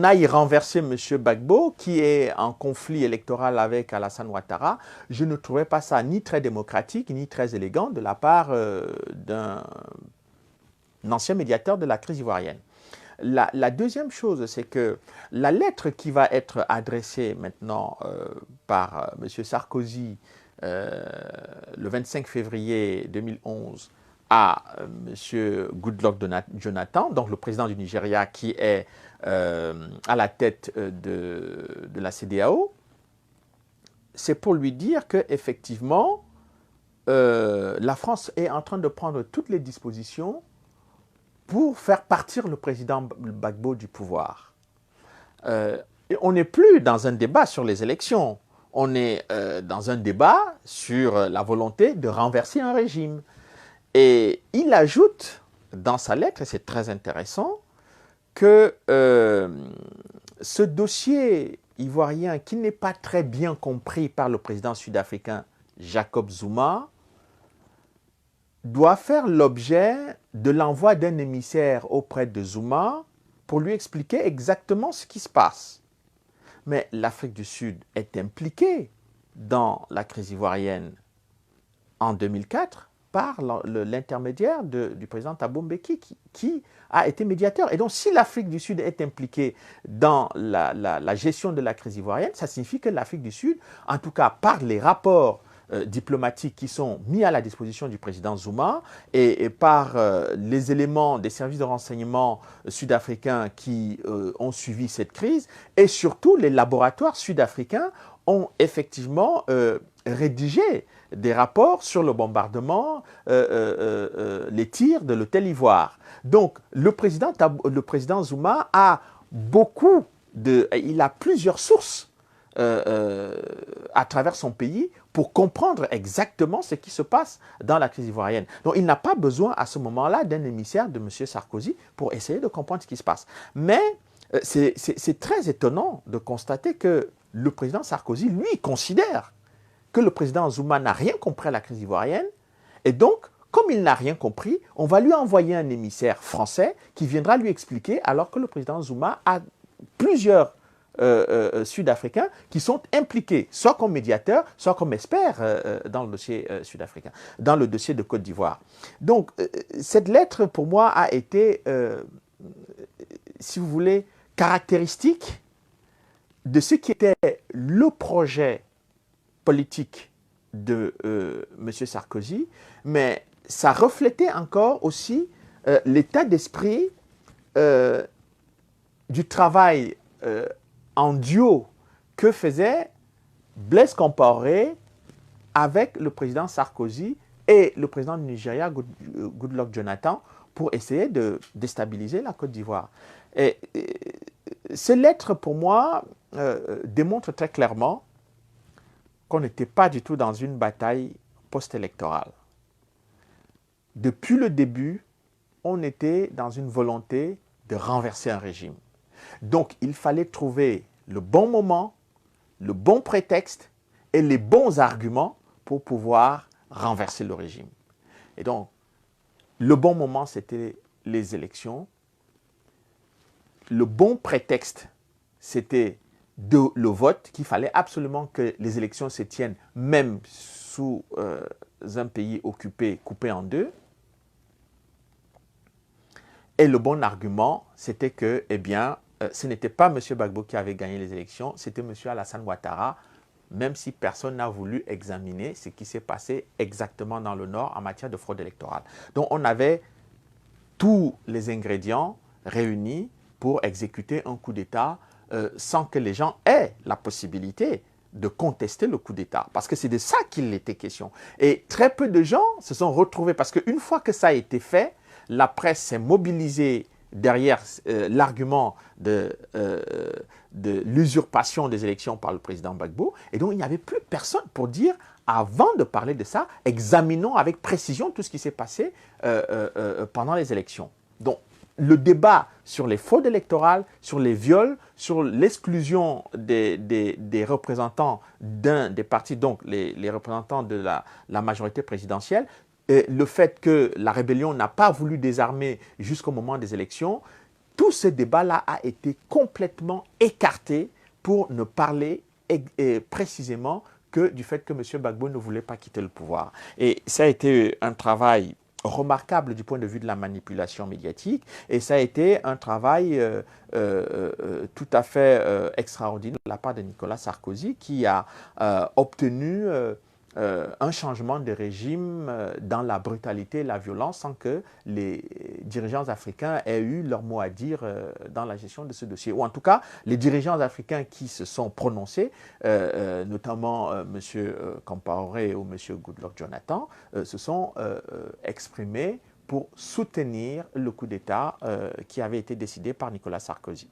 aille renverser M. Gbagbo, qui est en conflit électoral avec Alassane Ouattara, je ne trouvais pas ça ni très démocratique, ni très élégant de la part d'un ancien médiateur de la crise ivoirienne. La deuxième chose, c'est que la lettre qui va être adressée maintenant par M. Sarkozy le 25 février 2011 à M. Goodluck Jonathan, donc le président du Nigeria qui est à la tête de la CEDEAO, c'est pour lui dire qu'effectivement, la France est en train de prendre toutes les dispositions pour faire partir le président Gbagbo du pouvoir. Et on n'est plus dans un débat sur les élections, on est dans un débat sur la volonté de renverser un régime. Et il ajoute dans sa lettre, et c'est très intéressant, que ce dossier ivoirien qui n'est pas très bien compris par le président sud-africain Jacob Zuma doit faire l'objet de l'envoi d'un émissaire auprès de Zuma pour lui expliquer exactement ce qui se passe. Mais l'Afrique du Sud est impliquée dans la crise ivoirienne en 2004 par l'intermédiaire du président Thabo Mbeki qui a été médiateur. Et donc, si l'Afrique du Sud est impliquée dans la gestion de la crise ivoirienne, ça signifie que l'Afrique du Sud, en tout cas par les rapports diplomatiques qui sont mis à la disposition du président Zuma et par les éléments des services de renseignement sud-africains qui ont suivi cette crise, et surtout les laboratoires sud-africains ont effectivement rédigé des rapports sur le bombardement, les tirs de l'hôtel Ivoire. Donc le président Zuma a il a plusieurs sources à travers son pays pour comprendre exactement ce qui se passe dans la crise ivoirienne. Donc il n'a pas besoin à ce moment-là d'un émissaire de M. Sarkozy pour essayer de comprendre ce qui se passe. Mais c'est très étonnant de constater que le président Sarkozy, lui, considère que le président Zuma n'a rien compris à la crise ivoirienne. Et donc, comme il n'a rien compris, on va lui envoyer un émissaire français qui viendra lui expliquer, alors que le président Zuma a plusieurs Sud-Africains qui sont impliqués, soit comme médiateurs, soit comme experts dans le dossier sud-africain, dans le dossier de Côte d'Ivoire. Donc, cette lettre, pour moi, a été, si vous voulez, caractéristique de ce qui était le projet politique de M. Sarkozy, mais ça reflétait encore aussi l'état d'esprit du travail en duo que faisait Blaise Compaoré avec le président Sarkozy et le président du Nigeria, Goodluck Jonathan, pour essayer de déstabiliser la Côte d'Ivoire. Et ces lettres, pour moi, démontrent très clairement qu'on n'était pas du tout dans une bataille post-électorale. Depuis le début, on était dans une volonté de renverser un régime. Donc, il fallait trouver le bon moment, le bon prétexte et les bons arguments pour pouvoir renverser le régime. Et donc, le bon moment, c'était les élections. Le bon prétexte, c'était le vote, qu'il fallait absolument que les élections se tiennent même sous un pays occupé, coupé en deux. Et le bon argument, c'était que, eh bien, ce n'était pas M. Gbagbo qui avait gagné les élections, c'était M. Alassane Ouattara, même si personne n'a voulu examiner ce qui s'est passé exactement dans le Nord en matière de fraude électorale. Donc on avait tous les ingrédients réunis pour exécuter un coup d'État sans que les gens aient la possibilité de contester le coup d'État. Parce que c'est de ça qu'il était question. Et très peu de gens se sont retrouvés, parce qu'une fois que ça a été fait, la presse s'est mobilisée derrière l'argument de l'usurpation des élections par le président Gbagbo. Et donc, il n'y avait plus personne pour dire, avant de parler de ça, examinons avec précision tout ce qui s'est passé pendant les élections. Donc, le débat sur les fraudes électorales, sur les viols, sur l'exclusion des représentants d'un des partis, donc les représentants de la majorité présidentielle, le fait que la rébellion n'a pas voulu désarmer jusqu'au moment des élections, tout ce débat-là a été complètement écarté pour ne parler précisément que du fait que M. Gbagbo ne voulait pas quitter le pouvoir. Et ça a été un travail remarquable du point de vue de la manipulation médiatique, et ça a été un travail tout à fait extraordinaire de la part de Nicolas Sarkozy, qui a obtenu un changement de régime dans la brutalité et la violence sans que les dirigeants africains aient eu leur mot à dire dans la gestion de ce dossier. Ou en tout cas, les dirigeants africains qui se sont prononcés, notamment M. Compaoré ou M. Goodluck Jonathan, se sont exprimés pour soutenir le coup d'État qui avait été décidé par Nicolas Sarkozy.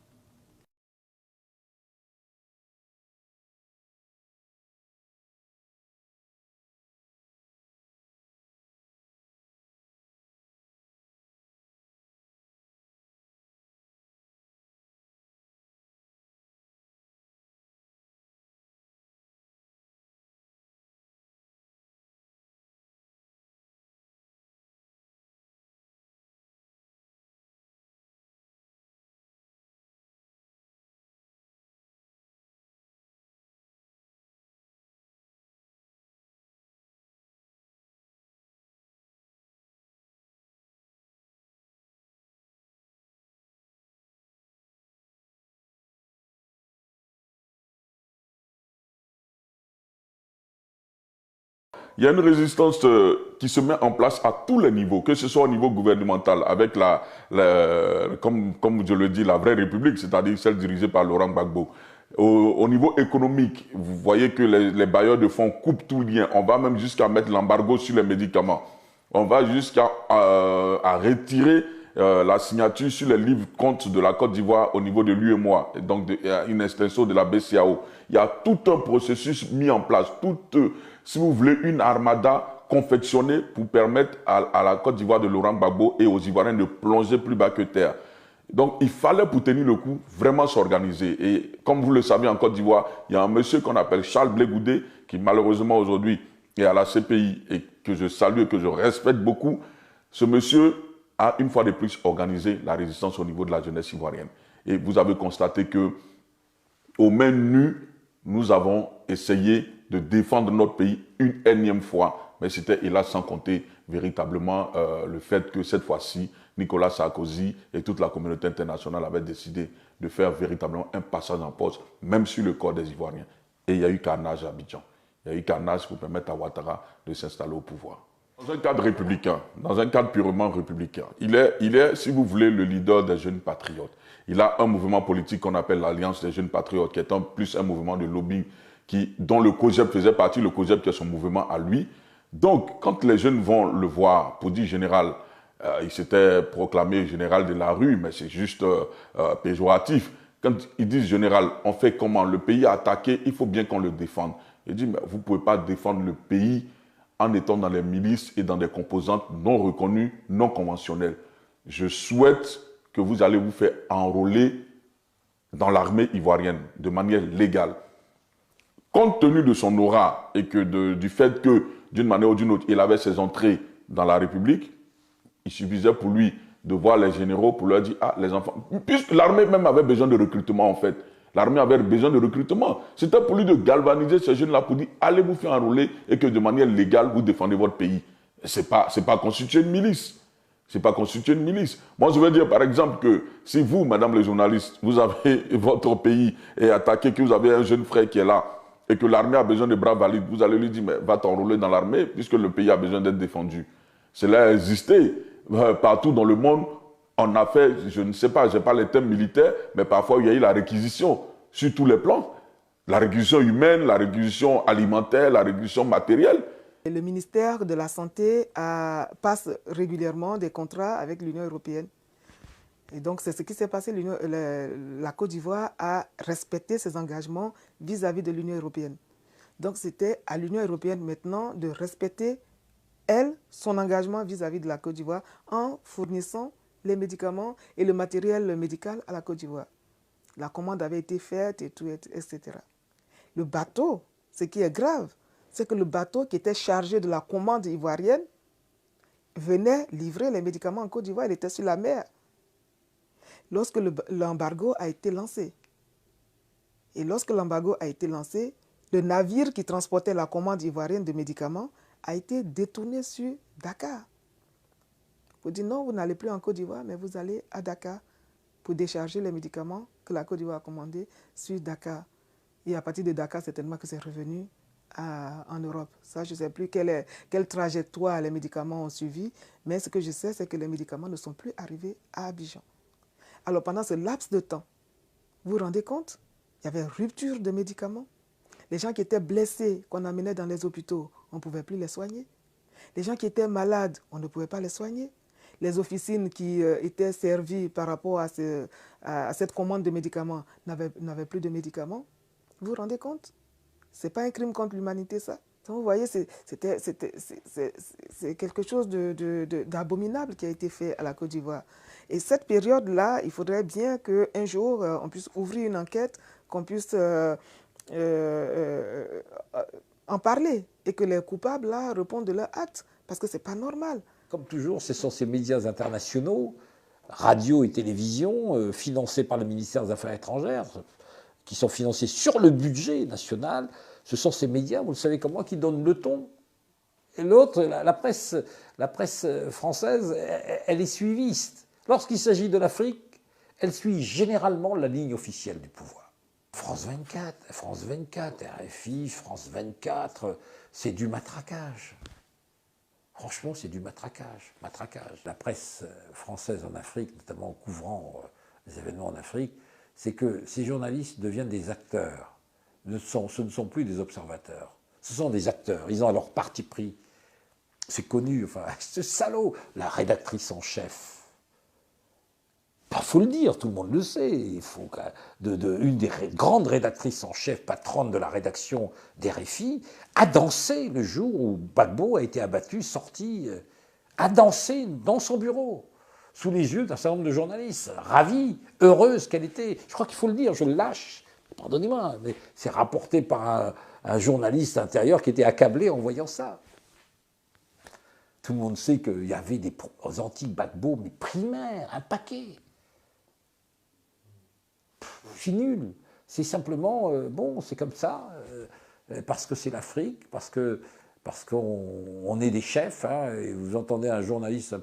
Il y a une résistance qui se met en place à tous les niveaux, que ce soit au niveau gouvernemental, avec comme je le dis, la vraie République, c'est-à-dire celle dirigée par Laurent Gbagbo. Au niveau économique, vous voyez que les bailleurs de fonds coupent tout lien. On va même jusqu'à mettre l'embargo sur les médicaments. On va jusqu'à retirer la signature sur les livres comptes de la Côte d'Ivoire au niveau de l'UEMOA, donc une extension de la BCAO. Il y a tout un processus mis en place, si vous voulez, une armada confectionnée pour permettre à la Côte d'Ivoire de Laurent Gbagbo et aux Ivoiriens de plonger plus bas que terre. Donc, il fallait, pour tenir le coup, vraiment s'organiser. Et comme vous le savez, en Côte d'Ivoire, il y a un monsieur qu'on appelle Charles Blé Goudé, qui malheureusement aujourd'hui est à la CPI et que je salue et que je respecte beaucoup. Ce monsieur a une fois de plus organisé la résistance au niveau de la jeunesse ivoirienne. Et vous avez constaté que, aux mains nues, nous avons essayé de défendre notre pays une énième fois, mais c'était hélas sans compter véritablement le fait que cette fois-ci, Nicolas Sarkozy et toute la communauté internationale avaient décidé de faire véritablement un passage en force, même sur le corps des Ivoiriens. Et il y a eu carnage à Abidjan. Il y a eu carnage pour permettre à Ouattara de s'installer au pouvoir. Dans un cadre républicain, dans un cadre purement républicain, il est, si vous voulez, le leader des jeunes patriotes. Il a un mouvement politique qu'on appelle l'Alliance des jeunes patriotes, qui est plus un mouvement de lobbying dont le COJEP faisait partie, le COJEP qui est son mouvement à lui. Donc, quand les jeunes vont le voir, pour dire général, il s'était proclamé général de la rue, mais c'est juste péjoratif. Quand ils disent général, on fait comment? Le pays a attaqué, il faut bien qu'on le défende. Il dit, mais vous ne pouvez pas défendre le pays en étant dans les milices et dans des composantes non reconnues, non conventionnelles. Je souhaite que vous allez vous faire enrôler dans l'armée ivoirienne de manière légale. Compte tenu de son aura et du fait que, d'une manière ou d'une autre, il avait ses entrées dans la République, il suffisait pour lui de voir les généraux pour leur dire « Ah, les enfants... » Puisque l'armée même avait besoin de recrutement, en fait. L'armée avait besoin de recrutement. C'était pour lui de galvaniser ces jeunes-là pour dire « Allez vous faire enrôler et que de manière légale, vous défendez votre pays. » C'est pas constituer une milice. C'est pas constituer une milice. Moi, je veux dire, par exemple, que si vous, madame les journalistes, vous avez votre pays et attaqué, que vous avez un jeune frère qui est là, et que l'armée a besoin de bras valides, vous allez lui dire, mais va t'enrôler dans l'armée, puisque le pays a besoin d'être défendu. Cela a existé partout dans le monde. On a fait, je ne sais pas, je n'ai pas les thèmes militaires, mais parfois il y a eu la réquisition sur tous les plans. La réquisition humaine, la réquisition alimentaire, la réquisition matérielle. Le ministère de la Santé passe régulièrement des contrats avec l'Union européenne. Et donc, c'est ce qui s'est passé. La Côte d'Ivoire a respecté ses engagements vis-à-vis de l'Union européenne. Donc, c'était à l'Union européenne maintenant de respecter, elle, son engagement vis-à-vis de la Côte d'Ivoire en fournissant les médicaments et le matériel médical à la Côte d'Ivoire. La commande avait été faite et tout, etc. Le bateau, ce qui est grave, c'est que le bateau qui était chargé de la commande ivoirienne venait livrer les médicaments en Côte d'Ivoire, il était sur la mer. Lorsque l'embargo a été lancé, et lorsque l'embargo a été lancé, le navire qui transportait la commande ivoirienne de médicaments a été détourné sur Dakar. Vous dites non, vous n'allez plus en Côte d'Ivoire, mais vous allez à Dakar pour décharger les médicaments que la Côte d'Ivoire a commandés sur Dakar. Et à partir de Dakar, certainement que c'est revenu en Europe. Ça, je ne sais plus quelle trajectoire les médicaments ont suivi, mais ce que je sais, c'est que les médicaments ne sont plus arrivés à Abidjan. Alors pendant ce laps de temps, vous vous rendez compte? Il y avait rupture de médicaments. Les gens qui étaient blessés, qu'on amenait dans les hôpitaux, on ne pouvait plus les soigner. Les gens qui étaient malades, on ne pouvait pas les soigner. Les officines qui étaient servies par rapport à cette commande de médicaments n'avaient plus de médicaments. Vous vous rendez compte? Ce n'est pas un crime contre l'humanité, ça. Donc, vous voyez, c'est quelque chose d'abominable qui a été fait à la Côte d'Ivoire. Et cette période-là, il faudrait bien qu'un jour, on puisse ouvrir une enquête, qu'on puisse en parler et que les coupables là, répondent de leur acte, parce que ce n'est pas normal. Comme toujours, ce sont ces médias internationaux, radio et télévision, financés par le ministère des Affaires étrangères, qui sont financés sur le budget national. Ce sont ces médias, vous le savez comme moi, qui donnent le ton. Et l'autre, la presse française, elle est suiviste. Lorsqu'il s'agit de l'Afrique, elle suit généralement la ligne officielle du pouvoir. France 24, RFI, France 24, c'est du matraquage. Franchement, c'est du matraquage. La presse française en Afrique, notamment en couvrant les événements en Afrique, c'est que ces journalistes deviennent des acteurs. Ce ne sont plus des observateurs. Ce sont des acteurs. Ils ont leur parti pris. C'est connu. Enfin, ce salaud, la rédactrice en chef. Il faut le dire, tout le monde le sait. Il faut une des grandes rédactrices en chef, patronne de la rédaction d'RFI, a dansé le jour où Gbagbo a été abattu, sorti, a dansé dans son bureau, sous les yeux d'un certain nombre de journalistes, ravie, heureuse qu'elle était. Je crois qu'il faut le dire, je le lâche, pardonnez-moi, mais c'est rapporté par un journaliste intérieur qui était accablé en voyant ça. Tout le monde sait qu'il y avait des anti-Gbagbo, mais primaires, un paquet. C'est nul. C'est simplement, bon, c'est comme ça, parce que c'est l'Afrique, parce qu'on est des chefs, hein, et vous entendez un journaliste,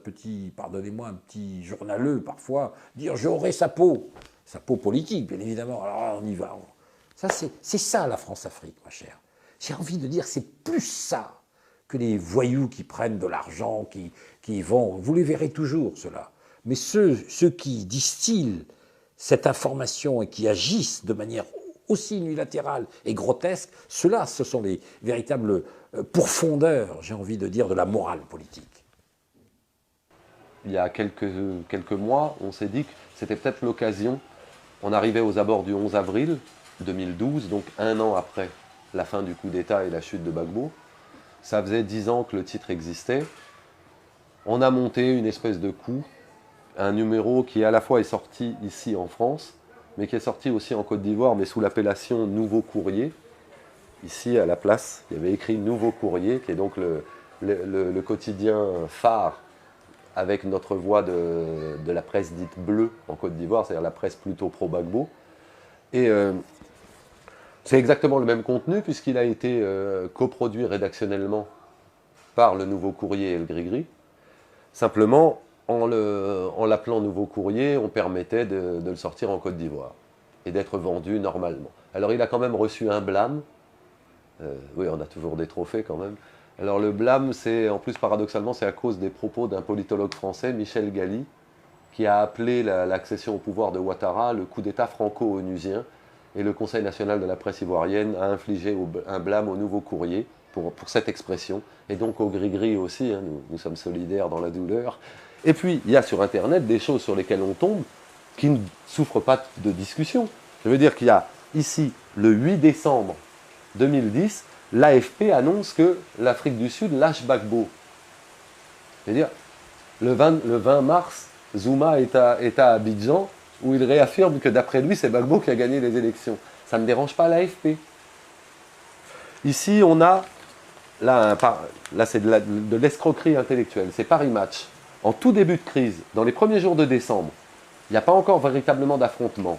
pardonnez-moi, un petit journaleux parfois, dire « j'aurai sa peau ». Sa peau politique, bien évidemment, alors on y va. Ça, c'est ça la France-Afrique, ma chère. J'ai envie de dire, c'est plus ça que les voyous qui prennent de l'argent, qui vont, vous les verrez toujours, ceux-là. Mais ceux qui distillent cette information et qui agissent de manière aussi unilatérale et grotesque, ceux-là, ce sont les véritables pourfondeurs, j'ai envie de dire, de la morale politique. Il y a quelques mois, on s'est dit que c'était peut-être l'occasion. On arrivait aux abords du 11 avril 2012, donc un an après la fin du coup d'État et la chute de Gbagbo. Ça faisait 10 ans que le titre existait. On a monté une espèce de coup, un numéro qui à la fois est sorti ici en France, mais qui est sorti aussi en Côte d'Ivoire, mais sous l'appellation Nouveau Courrier. Ici, à la place, il y avait écrit Nouveau Courrier, qui est donc le quotidien phare avec notre voix de la presse dite bleue en Côte d'Ivoire, c'est-à-dire la presse plutôt pro-Gbagbo. Et c'est exactement le même contenu, puisqu'il a été coproduit rédactionnellement par le Nouveau Courrier et le Gris-Gris. Simplement, en l'appelant Nouveau Courrier, on permettait de le sortir en Côte d'Ivoire et d'être vendu normalement. Alors il a quand même reçu un blâme. Oui, on a toujours des trophées quand même. Alors le blâme, c'est, en plus paradoxalement, c'est à cause des propos d'un politologue français, Michel Galli, qui a appelé l'accession au pouvoir de Ouattara le coup d'État franco-onusien. Et le Conseil national de la presse ivoirienne a infligé un blâme au Nouveau Courrier pour cette expression. Et donc au Gris-Gris aussi, hein, nous sommes solidaires dans la douleur. Et puis, il y a sur Internet des choses sur lesquelles on tombe qui ne souffrent pas de discussion. Je veux dire qu'il y a ici, le 8 décembre 2010, l'AFP annonce que l'Afrique du Sud lâche Gbagbo. C'est-à-dire, le 20 mars, Zuma est à Abidjan, où il réaffirme que d'après lui, c'est Gbagbo qui a gagné les élections. Ça ne dérange pas l'AFP. Ici, on a là c'est de l'escroquerie intellectuelle. C'est Paris Match. En tout début de crise, dans les premiers jours de décembre, il n'y a pas encore véritablement d'affrontement.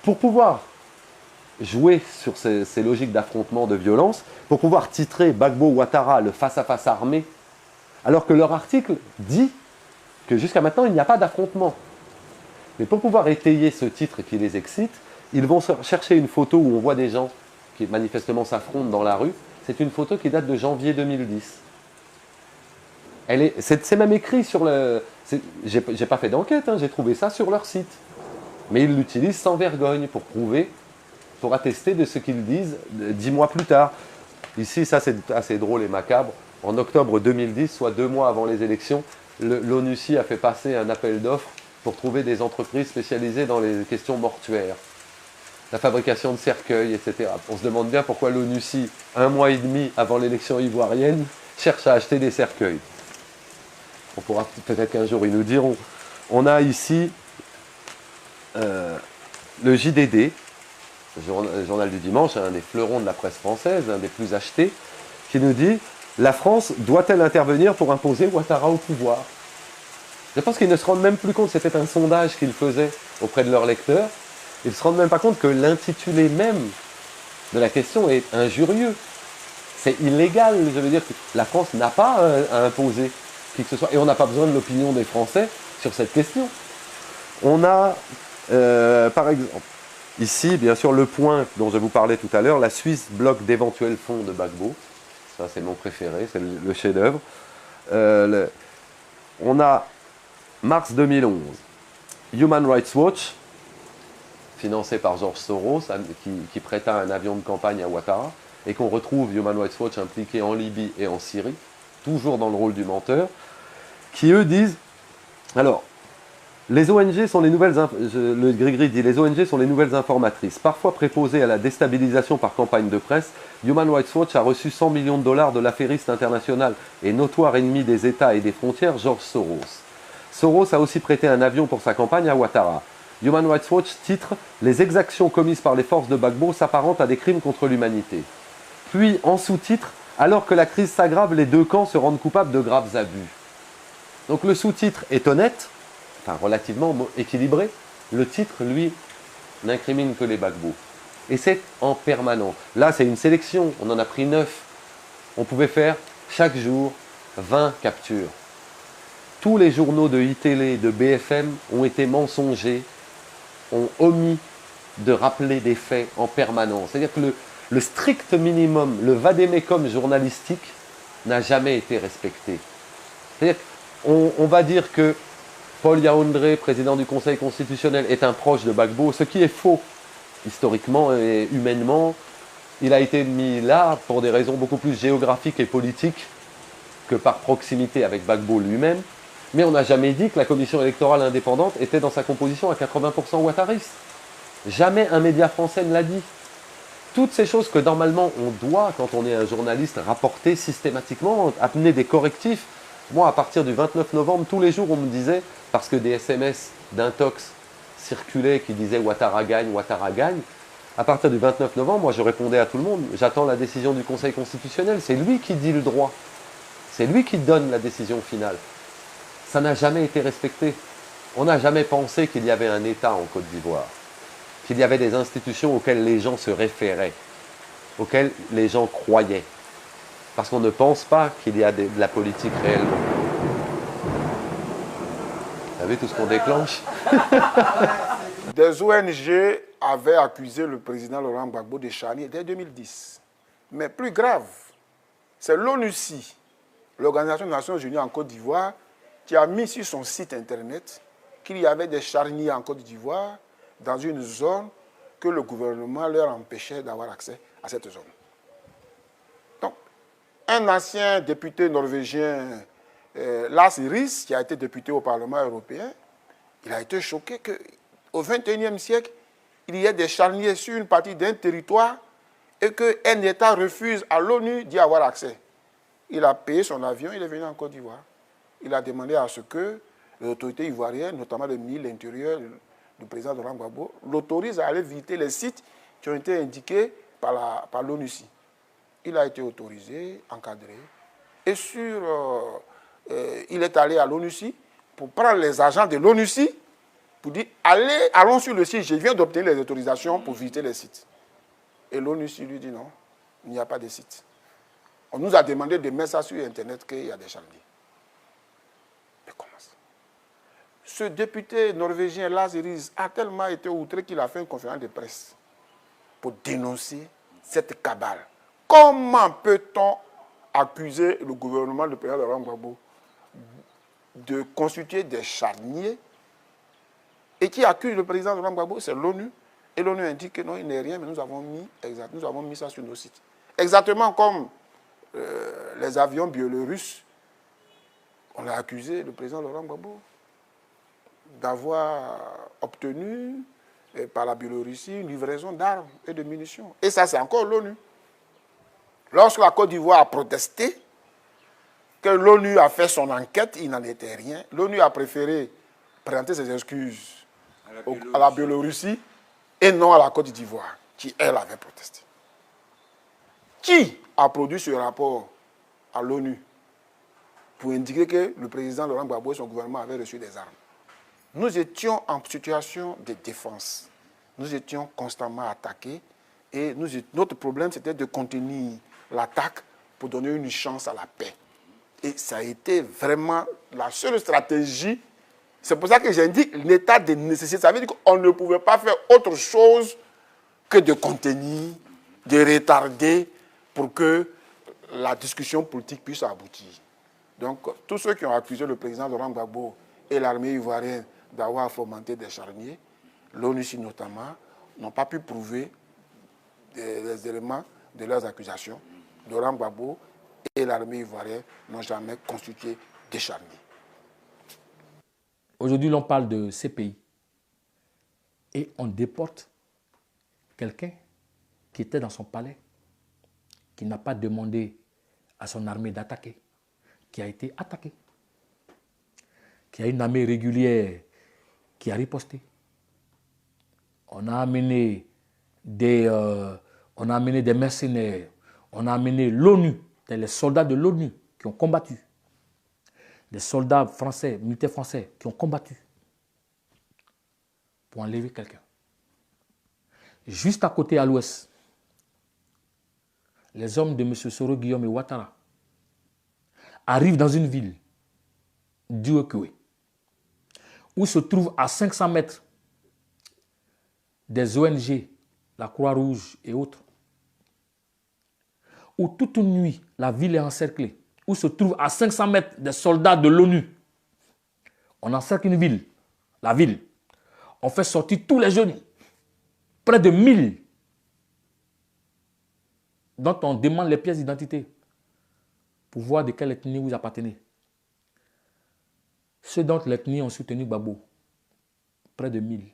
Pour pouvoir jouer sur ces logiques d'affrontement, de violence, pour pouvoir titrer Gbagbo Ouattara le face-à-face armé, alors que leur article dit que jusqu'à maintenant, il n'y a pas d'affrontement. Mais pour pouvoir étayer ce titre qui les excite, ils vont chercher une photo où on voit des gens qui manifestement s'affrontent dans la rue. C'est une photo qui date de janvier 2010. C'est même écrit sur le... J'ai pas fait d'enquête, hein, j'ai trouvé ça sur leur site. Mais ils l'utilisent sans vergogne pour prouver, pour attester de ce qu'ils disent 10 mois plus tard. Ici, ça c'est assez drôle et macabre. En octobre 2010, soit 2 mois avant les élections, l'ONUCI a fait passer un appel d'offres pour trouver des entreprises spécialisées dans les questions mortuaires, la fabrication de cercueils, etc. On se demande bien pourquoi l'ONUCI, 1 mois et demi avant l'élection ivoirienne, cherche à acheter des cercueils. On pourra peut-être qu'un jour ils nous diront. On a ici le JDD, le journal du dimanche, un des fleurons de la presse française, un des plus achetés, qui nous dit « La France doit-elle intervenir pour imposer Ouattara au pouvoir ?» Je pense qu'ils ne se rendent même plus compte, c'était un sondage qu'ils faisaient auprès de leurs lecteurs, ils ne se rendent même pas compte que l'intitulé même de la question est injurieux. C'est illégal, je veux dire que la France n'a pas à imposer qui que ce soit, et on n'a pas besoin de l'opinion des Français sur cette question. On a, par exemple, ici, bien sûr, Le Point dont je vous parlais tout à l'heure, la Suisse bloque d'éventuels fonds de Gbagbo. Ça, c'est mon préféré, c'est le chef-d'œuvre. On a mars 2011, Human Rights Watch, financé par George Soros, qui prêta un avion de campagne à Ouattara, et qu'on retrouve Human Rights Watch impliqué en Libye et en Syrie, toujours dans le rôle du menteur, qui eux disent, alors, les ONG sont les nouvelles, le Grigri dit, les ONG sont les nouvelles informatrices, parfois préposées à la déstabilisation par campagne de presse. Human Rights Watch a reçu 100 millions de dollars de l'affairiste international et notoire ennemi des États et des frontières, George Soros. Soros a aussi prêté un avion pour sa campagne à Ouattara. Human Rights Watch titre « Les exactions commises par les forces de Gbagbo s'apparentent à des crimes contre l'humanité ». Puis, en sous-titre, « Alors que la crise s'aggrave, les deux camps se rendent coupables de graves abus ». Donc le sous-titre est honnête, enfin relativement équilibré. Le titre, lui, n'incrimine que les Gbagbo. Et c'est en permanent. Là, c'est une sélection, on en a pris 9. On pouvait faire chaque jour 20 captures. Tous les journaux de iTélé, de BFM ont été mensongers, ont omis de rappeler des faits en permanence. C'est-à-dire que le strict minimum, le vadémécum journalistique n'a jamais été respecté. C'est-à-dire qu'on va dire que Paul Yaoundé, président du Conseil constitutionnel, est un proche de Gbagbo, ce qui est faux, historiquement et humainement. Il a été mis là pour des raisons beaucoup plus géographiques et politiques que par proximité avec Gbagbo lui-même. Mais on n'a jamais dit que la commission électorale indépendante était dans sa composition à 80% ouattariste. Jamais un média français ne l'a dit. Toutes ces choses que normalement on doit, quand on est un journaliste, rapporter systématiquement, amener des correctifs. Moi, à partir du 29 novembre, tous les jours, on me disait, parce que des SMS d'intox circulaient qui disaient « Ouattara gagne », à partir du 29 novembre, moi je répondais à tout le monde, j'attends la décision du Conseil constitutionnel, c'est lui qui dit le droit, c'est lui qui donne la décision finale. Ça n'a jamais été respecté. On n'a jamais pensé qu'il y avait un État en Côte d'Ivoire, qu'il y avait des institutions auxquelles les gens se référaient, auxquelles les gens croyaient. Parce qu'on ne pense pas qu'il y a de la politique réellement. Vous savez tout ce qu'on déclenche? Des ONG avaient accusé le président Laurent Gbagbo de charnier dès 2010. Mais plus grave, c'est l'ONUCI, l'Organisation des Nations Unies en Côte d'Ivoire, qui a mis sur son site internet qu'il y avait des charniers en Côte d'Ivoire dans une zone que le gouvernement leur empêchait d'avoir accès à cette zone. Donc, un ancien député norvégien, Lars Ries, qui a été député au Parlement européen, il a été choqué qu'au XXIe siècle, il y ait des charniers sur une partie d'un territoire et qu'un État refuse à l'ONU d'y avoir accès. Il a payé son avion, il est venu en Côte d'Ivoire. Il a demandé à ce que l'autorité ivoirienne, notamment le ministre de l'Intérieur, le président Laurent Gbagbo, l'autorise à aller visiter les sites qui ont été indiqués par l'ONUCI. il a été autorisé, encadré. Et il est allé à l'ONUCI pour prendre les agents de l'ONUCI pour dire, allons sur le site, je viens d'obtenir les autorisations pour visiter les sites. Et l'ONUCI lui dit non, il n'y a pas de site. On nous a demandé de mettre ça sur Internet qu'il y a des charniers. Mais comment ça? Ce député norvégien Lazaris a tellement été outré qu'il a fait une conférence de presse pour dénoncer cette cabale. Comment peut-on accuser le gouvernement du président Laurent Gbagbo de constituer des charniers? Et qui accuse le président Laurent Gbagbo, c'est l'ONU. Et l'ONU indique que non, il n'est rien, mais nous avons mis ça sur nos sites. Exactement comme les avions biélorusses, on a accusé le président Laurent Gbagbo d'avoir obtenu par la Biélorussie une livraison d'armes et de munitions. Et ça, c'est encore l'ONU. Lorsque la Côte d'Ivoire a protesté, que l'ONU a fait son enquête, il n'en était rien. L'ONU a préféré présenter ses excuses à la Biélorussie et non à la Côte d'Ivoire, qui, elle, avait protesté. Qui a produit ce rapport à l'ONU pour indiquer que le président Laurent Gbagbo et son gouvernement avaient reçu des armes? Nous étions en situation de défense. Nous étions constamment attaqués et notre problème, c'était de contenir l'attaque pour donner une chance à la paix. Et ça a été vraiment la seule stratégie. C'est pour ça que j'indique l'état de nécessité. Ça veut dire qu'on ne pouvait pas faire autre chose que de contenir, de retarder pour que la discussion politique puisse aboutir. Donc, tous ceux qui ont accusé le président Laurent Gbagbo et l'armée ivoirienne d'avoir fomenté des charniers, l'ONUCI notamment, n'ont pas pu prouver les éléments de leurs accusations. Laurent Gbagbo et l'armée ivoirienne n'ont jamais constitué des charniers. Aujourd'hui, l'on parle de CPI et on déporte quelqu'un qui était dans son palais, qui n'a pas demandé à son armée d'attaquer, qui a été attaqué, qui a une armée régulière qui a riposté. On a amené des mercenaires, on a amené l'ONU, les soldats de l'ONU qui ont combattu, des soldats français, militaires français qui ont combattu pour enlever quelqu'un. Juste à côté, à l'ouest, les hommes de M. Soro Guillaume et Ouattara arrivent dans une ville, Diouekoué, où se trouvent à 500 mètres des ONG, la Croix-Rouge et autres, où toute une nuit, la ville est encerclée, où se trouvent à 500 mètres des soldats de l'ONU. On encercle une ville, la ville. On fait sortir tous les jeunes, près de 1000, dont on demande les pièces d'identité pour voir de quelle ethnie vous appartenez. Ceux dont l'ethnie ont soutenu Gbagbo, près de 1000,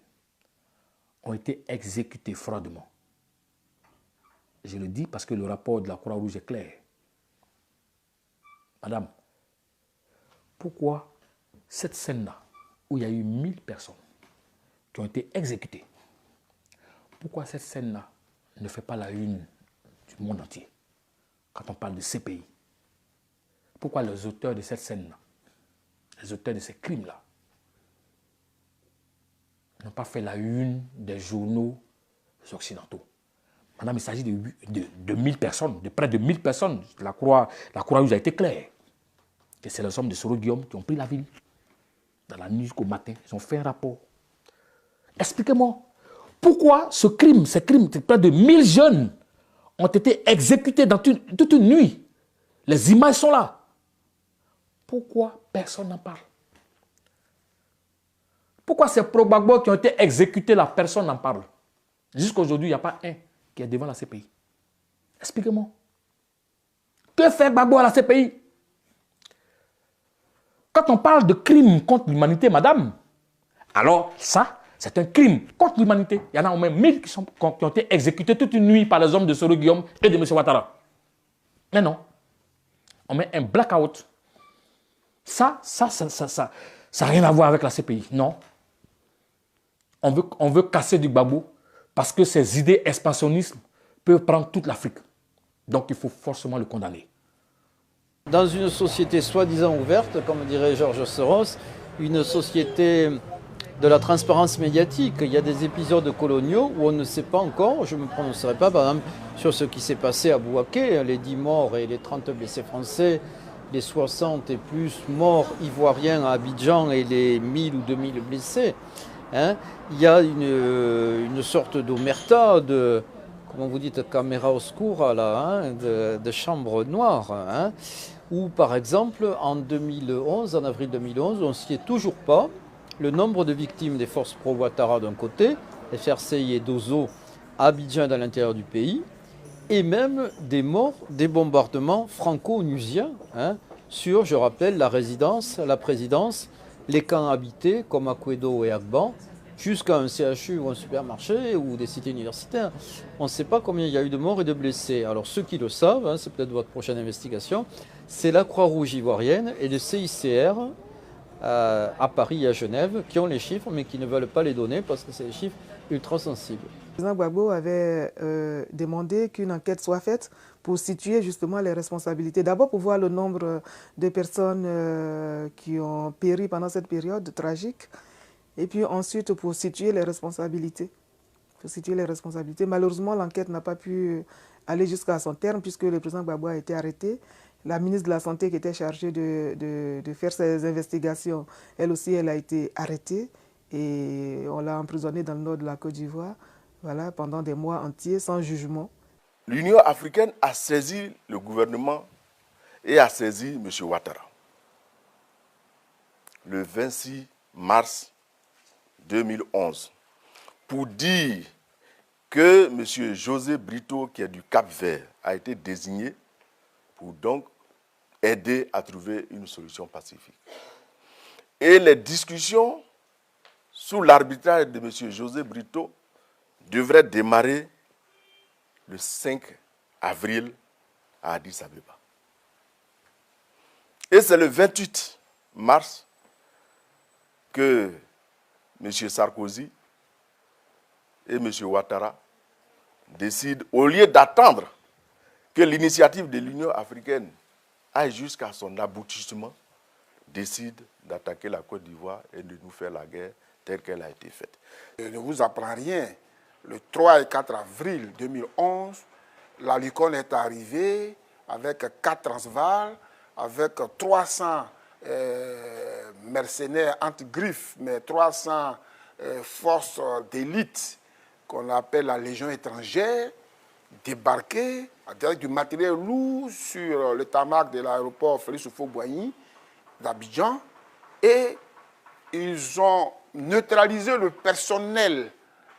ont été exécutés froidement. Je le dis parce que le rapport de la Croix-Rouge est clair. Madame, pourquoi cette scène-là, où il y a eu 1000 personnes qui ont été exécutées, pourquoi cette scène-là ne fait pas la une du monde entier quand on parle de CPI? Pourquoi les auteurs de cette scène-là, les auteurs de ces crimes-là, n'ont pas fait la une des journaux occidentaux? Madame, il s'agit de 1000 personnes, de près de 1000 personnes. La Croix-Rouge a été claire. Que c'est les hommes de Soro Guillaume qui ont pris la ville. Dans la nuit jusqu'au matin, ils ont fait un rapport. Expliquez-moi, pourquoi ces crimes, près de 1000 jeunes ont été exécutés dans toute une nuit? Les images sont là. Pourquoi personne n'en parle? Pourquoi ces pro-Gbagbo qui ont été exécutés là, personne n'en parle? Jusqu'à aujourd'hui, il n'y a pas un qui est devant la CPI. Expliquez-moi. Que fait Gbagbo à la CPI? Quand on parle de crimes contre l'humanité, madame, alors ça, c'est un crime contre l'humanité. Il y en a au moins 1000 qui ont été exécutés toute une nuit par les hommes de Soro Guillaume et de M. Ouattara. Mais non. On met un blackout. Ça n'a rien à voir avec la CPI. Non. On veut casser du Gbagbo parce que ces idées expansionnistes peuvent prendre toute l'Afrique. Donc il faut forcément le condamner. Dans une société soi-disant ouverte, comme dirait Georges Soros, une société de la transparence médiatique, il y a des épisodes coloniaux où on ne sait pas encore, je ne me prononcerai pas par exemple sur ce qui s'est passé à Bouaké, les 10 morts et les 30 blessés français, les 60 et plus morts ivoiriens à Abidjan et les 1000 ou 2000 blessés. Hein. Il y a une sorte d'omerta, de, comment vous dites, caméra oscura, là, hein, de chambre noire, hein, où par exemple en 2011, en avril 2011, on ne sait toujours pas le nombre de victimes des forces pro-Ouattara d'un côté, FRCI et Dozo à Abidjan dans l'intérieur du pays, et même des morts des bombardements franco-onusiens, hein, sur, je rappelle, la résidence, la présidence, les camps habités comme à Kouedo et Agban, jusqu'à un CHU ou un supermarché ou des cités universitaires. On ne sait pas combien il y a eu de morts et de blessés. Alors ceux qui le savent, hein, c'est peut-être votre prochaine investigation, c'est la Croix-Rouge ivoirienne et le CICR à Paris et à Genève qui ont les chiffres mais qui ne veulent pas les donner parce que c'est des chiffres ultra sensibles. Le président Gbagbo avait demandé qu'une enquête soit faite pour situer justement les responsabilités. D'abord pour voir le nombre de personnes qui ont péri pendant cette période tragique et puis ensuite pour situer les responsabilités. Malheureusement, l'enquête n'a pas pu aller jusqu'à son terme puisque le président Gbagbo a été arrêté. La ministre de la Santé qui était chargée de faire ces investigations, elle aussi, elle a été arrêtée et on l'a emprisonnée dans le nord de la Côte d'Ivoire, voilà, pendant des mois entiers sans jugement. L'Union africaine a saisi le gouvernement et a saisi M. Ouattara. Le 26 mars 2011, pour dire que M. José Brito, qui est du Cap-Vert, a été désigné pour donc aider à trouver une solution pacifique. Et les discussions sous l'arbitrage de M. José Brito devraient démarrer le 5 avril à Addis Abeba. Et c'est le 28 mars que M. Sarkozy et M. Ouattara décident, au lieu d'attendre que l'initiative de l'Union africaine aille jusqu'à son aboutissement, décide d'attaquer la Côte d'Ivoire et de nous faire la guerre telle qu'elle a été faite. Je ne vous apprends rien. Le 3 et 4 avril 2011, la Lucon est arrivée avec 4 Transvaal, avec 300 mercenaires anti-griffes, mais 300 forces d'élite qu'on appelle la Légion étrangère, débarquées avec du matériel lourd sur le tarmac de l'aéroport Félix Houphouët-Boigny d'Abidjan et ils ont neutralisé le personnel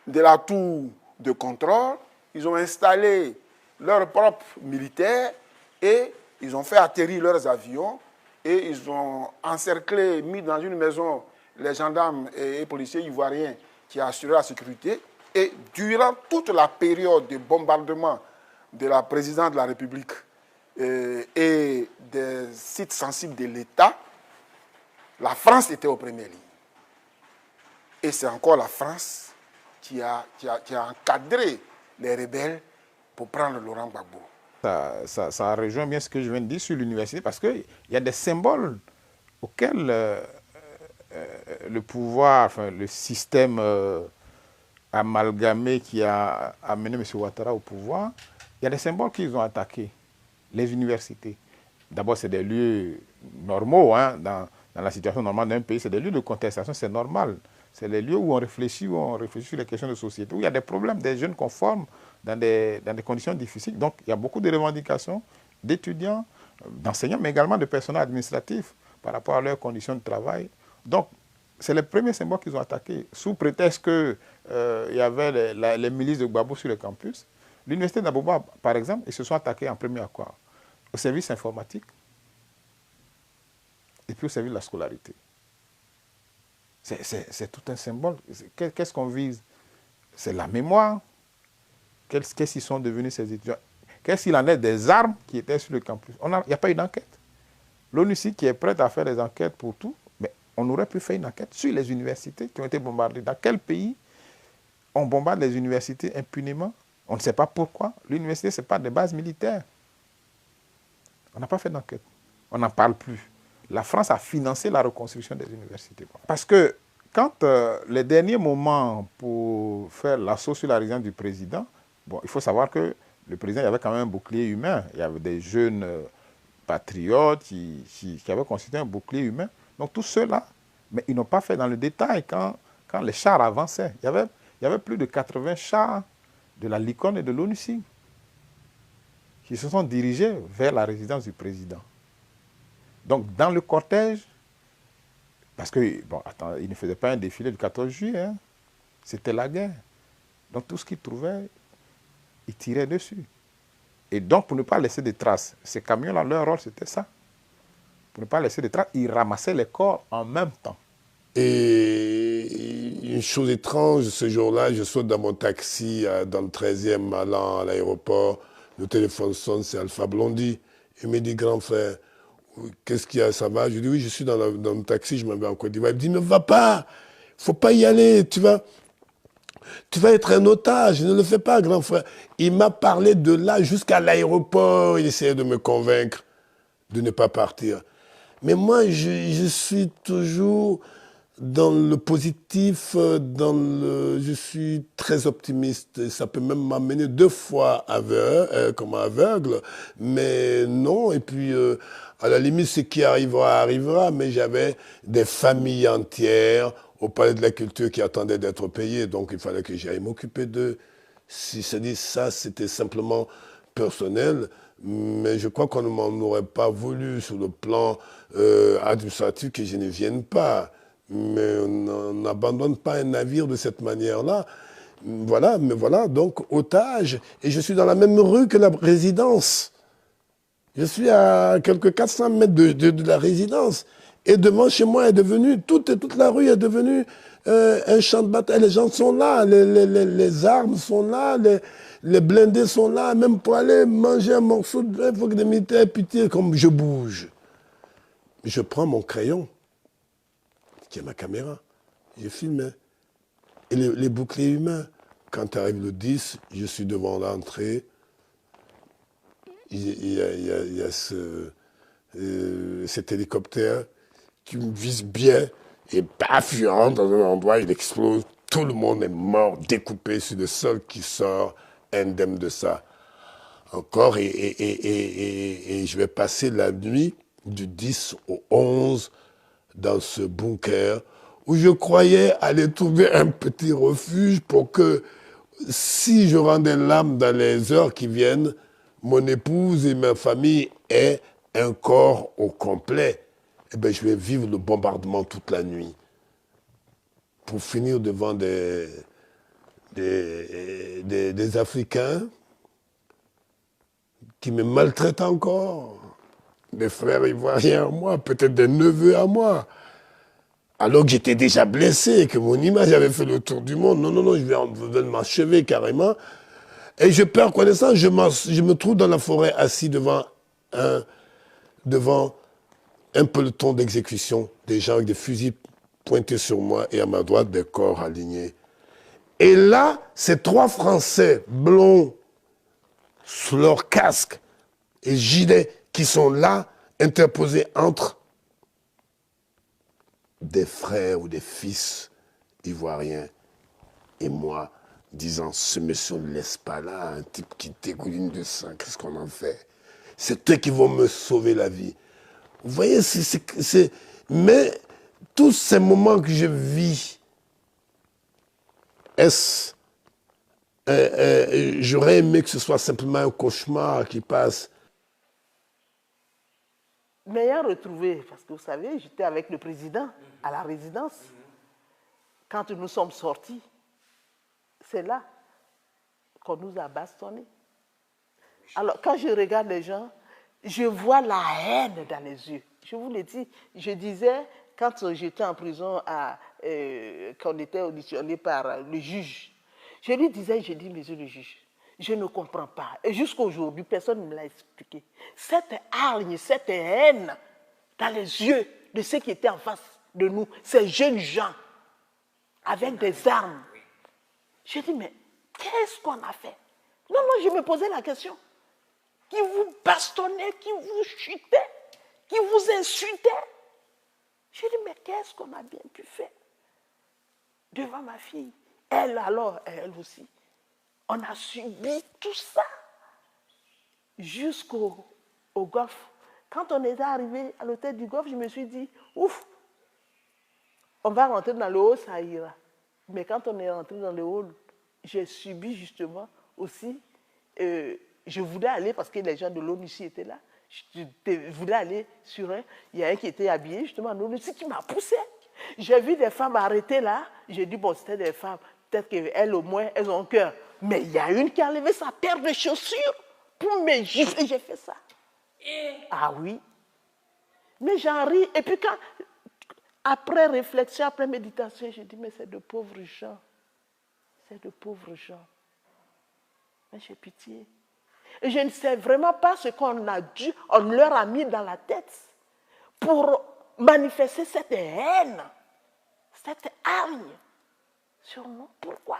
de la tour de contrôle, ils ont installé leurs propres militaires et ils ont fait atterrir leurs avions et ils ont encerclé, mis dans une maison les gendarmes et policiers ivoiriens qui assuraient la sécurité. Et durant toute la période de bombardement de la présidence de la République et des sites sensibles de l'État, la France était aux premières lignes. Et c'est encore la France qui a encadré les rebelles pour prendre Laurent Gbagbo. Ça rejoint bien ce que je viens de dire sur l'université, parce qu'il y a des symboles auxquels le pouvoir, enfin, le système amalgamé qui a amené M. Ouattara au pouvoir, il y a des symboles qu'ils ont attaqués. Les universités. D'abord, c'est des lieux normaux, hein, dans la situation normale d'un pays, c'est des lieux de contestation, c'est normal. C'est les lieux où on réfléchit sur les questions de société, où il y a des problèmes, des jeunes qu'on forme dans des conditions difficiles. Donc, il y a beaucoup de revendications d'étudiants, d'enseignants, mais également de personnel administratif par rapport à leurs conditions de travail. Donc, c'est les premiers symboles qu'ils ont attaqués, sous prétexte qu'il y avait les milices de Gbagbo sur le campus. L'université d'Aboba, par exemple, ils se sont attaqués en premier à quoi? Au service informatique et puis au service de la scolarité. C'est tout un symbole. Qu'est-ce qu'on vise? C'est la mémoire. Qu'est-ce qu'ils sont devenus ces étudiants? Qu'est-ce qu'il en est des armes qui étaient sur le campus? Il n'y a pas eu d'enquête. L'ONUCI qui est prête à faire des enquêtes pour tout, mais on aurait pu faire une enquête sur les universités qui ont été bombardées. Dans quel pays on bombarde les universités impunément? On ne sait pas pourquoi. L'université, ce n'est pas des bases militaires. On n'a pas fait d'enquête. On n'en parle plus. La France a financé la reconstruction des universités. Parce que quand les derniers moments pour faire l'assaut sur la résidence du président, bon, il faut savoir que le président, il y avait quand même un bouclier humain. Il y avait des jeunes patriotes qui avaient constitué un bouclier humain. Donc tous ceux-là, mais ils n'ont pas fait dans le détail quand les chars avançaient. Il y avait plus de 80 chars de la Licorne et de l'ONUCI qui se sont dirigés vers la résidence du président. Donc dans le cortège, parce que, bon, attends, ils ne faisaient pas un défilé du 14 juillet, hein. C'était la guerre. Donc tout ce qu'ils trouvaient, ils tiraient dessus. Et donc, pour ne pas laisser de traces, ces camions-là, leur rôle, c'était ça. Pour ne pas laisser de traces, ils ramassaient les corps en même temps. Et une chose étrange, ce jour-là, je saute dans mon taxi dans le 13e allant à l'aéroport. Le téléphone sonne, c'est Alpha Blondy. Il me dit, grand frère, qu'est-ce qu'il y a, ça va? Je dis, oui, je suis dans le taxi, je m'en vais en Côte d'Ivoire. Il me dit, ne va pas, il ne faut pas y aller, tu vas être un otage, ne le fais pas, grand frère. Il m'a parlé de là jusqu'à l'aéroport, il essayait de me convaincre de ne pas partir. Mais moi, je suis toujours dans le positif, je suis très optimiste. Ça peut même m'amener 2 fois aveugle, mais non. Et puis, à la limite, ce qui arrivera, arrivera. Mais j'avais des familles entières au Palais de la Culture qui attendaient d'être payées. Donc, il fallait que j'aille m'occuper d'eux. Si ça dit ça, c'était simplement personnel. Mais je crois qu'on ne m'en aurait pas voulu sur le plan administratif que je ne vienne pas. Mais on n'abandonne pas un navire de cette manière-là. Voilà, mais voilà, donc otage. Et je suis dans la même rue que la résidence. Je suis à quelques 400 mètres de la résidence. Et devant chez moi est devenu, toute la rue est devenue un champ de bataille. Les gens sont là, les armes sont là, les blindés sont là. Même pour aller manger un morceau de pain, il faut que les militaires aient pitié, comme je bouge. Je prends mon crayon, qui est ma caméra, je filme. Et les boucliers humains, quand arrive le 10, je suis devant l'entrée, il y a cet hélicoptère qui me vise bien, et paf, je rentre dans un endroit, il explose, tout le monde est mort, découpé sur le sol qui sort indemne de ça. Encore, et je vais passer la nuit du 10 au 11 dans ce bunker où je croyais aller trouver un petit refuge pour que, si je rendais l'âme dans les heures qui viennent, mon épouse et ma famille aient un corps au complet. Eh bien, je vais vivre le bombardement toute la nuit pour finir devant des Africains qui me maltraitent encore. Des frères ivoiriens à moi, peut-être des neveux à moi. Alors que j'étais déjà blessé, que mon image avait fait le tour du monde. Non, je vais m'achever carrément. Et je perds connaissance, je me trouve dans la forêt assis devant un peloton d'exécution, des gens avec des fusils pointés sur moi et à ma droite des corps alignés. Et là, ces 3 Français blonds, sous leur casque et gilets, qui sont là, interposés entre des frères ou des fils ivoiriens et moi, disant, ce monsieur ne laisse pas là, un type qui dégouline de sang, qu'est-ce qu'on en fait? C'est eux qui vont me sauver la vie. Vous voyez, mais tous ces moments que je vis, j'aurais aimé que ce soit simplement un cauchemar qui passe. M'ayant retrouvé, parce que vous savez, j'étais avec le président à la résidence. Quand nous sommes sortis, c'est là qu'on nous a bastonnés. Alors, quand je regarde les gens, je vois la haine dans les yeux. Je vous l'ai dit, je disais, quand j'étais en prison, qu'on était auditionné par le juge, je lui disais, je dis, monsieur le juge, je ne comprends pas. Et jusqu'à aujourd'hui, personne ne me l'a expliqué. Cette hargne, cette haine dans les yeux de ceux qui étaient en face de nous, ces jeunes gens, avec des armes. Je dis, mais qu'est-ce qu'on a fait? Non, je me posais la question. qui vous bastonnaient, qui vous chutaient, qui vous insultaient. J'ai dit, mais qu'est-ce qu'on a bien pu faire devant ma fille? Elle alors, elle aussi. On a subi tout ça jusqu'au Golfe. Quand on est arrivé à l'hôtel du Golfe, je me suis dit, ouf, on va rentrer dans le hall, ça ira. Mais quand on est rentré dans le hall, j'ai subi justement aussi, je voulais aller, parce que les gens de l'ONU étaient là, je voulais aller sur un, il y a un qui était habillé justement en ONU qui m'a poussé. J'ai vu des femmes arrêtées là, j'ai dit, bon, c'était des femmes, peut-être qu'elles au moins, elles ont un cœur. Mais il y a une qui a levé sa paire de chaussures pour me gifler, j'ai fait ça. Ah oui. Mais j'en ris. Et puis quand, après réflexion, après méditation, j'ai dit, mais c'est de pauvres gens. C'est de pauvres gens. Mais j'ai pitié. Et je ne sais vraiment pas ce qu'on leur a mis dans la tête pour manifester cette haine, cette hargne sur nous. Pourquoi?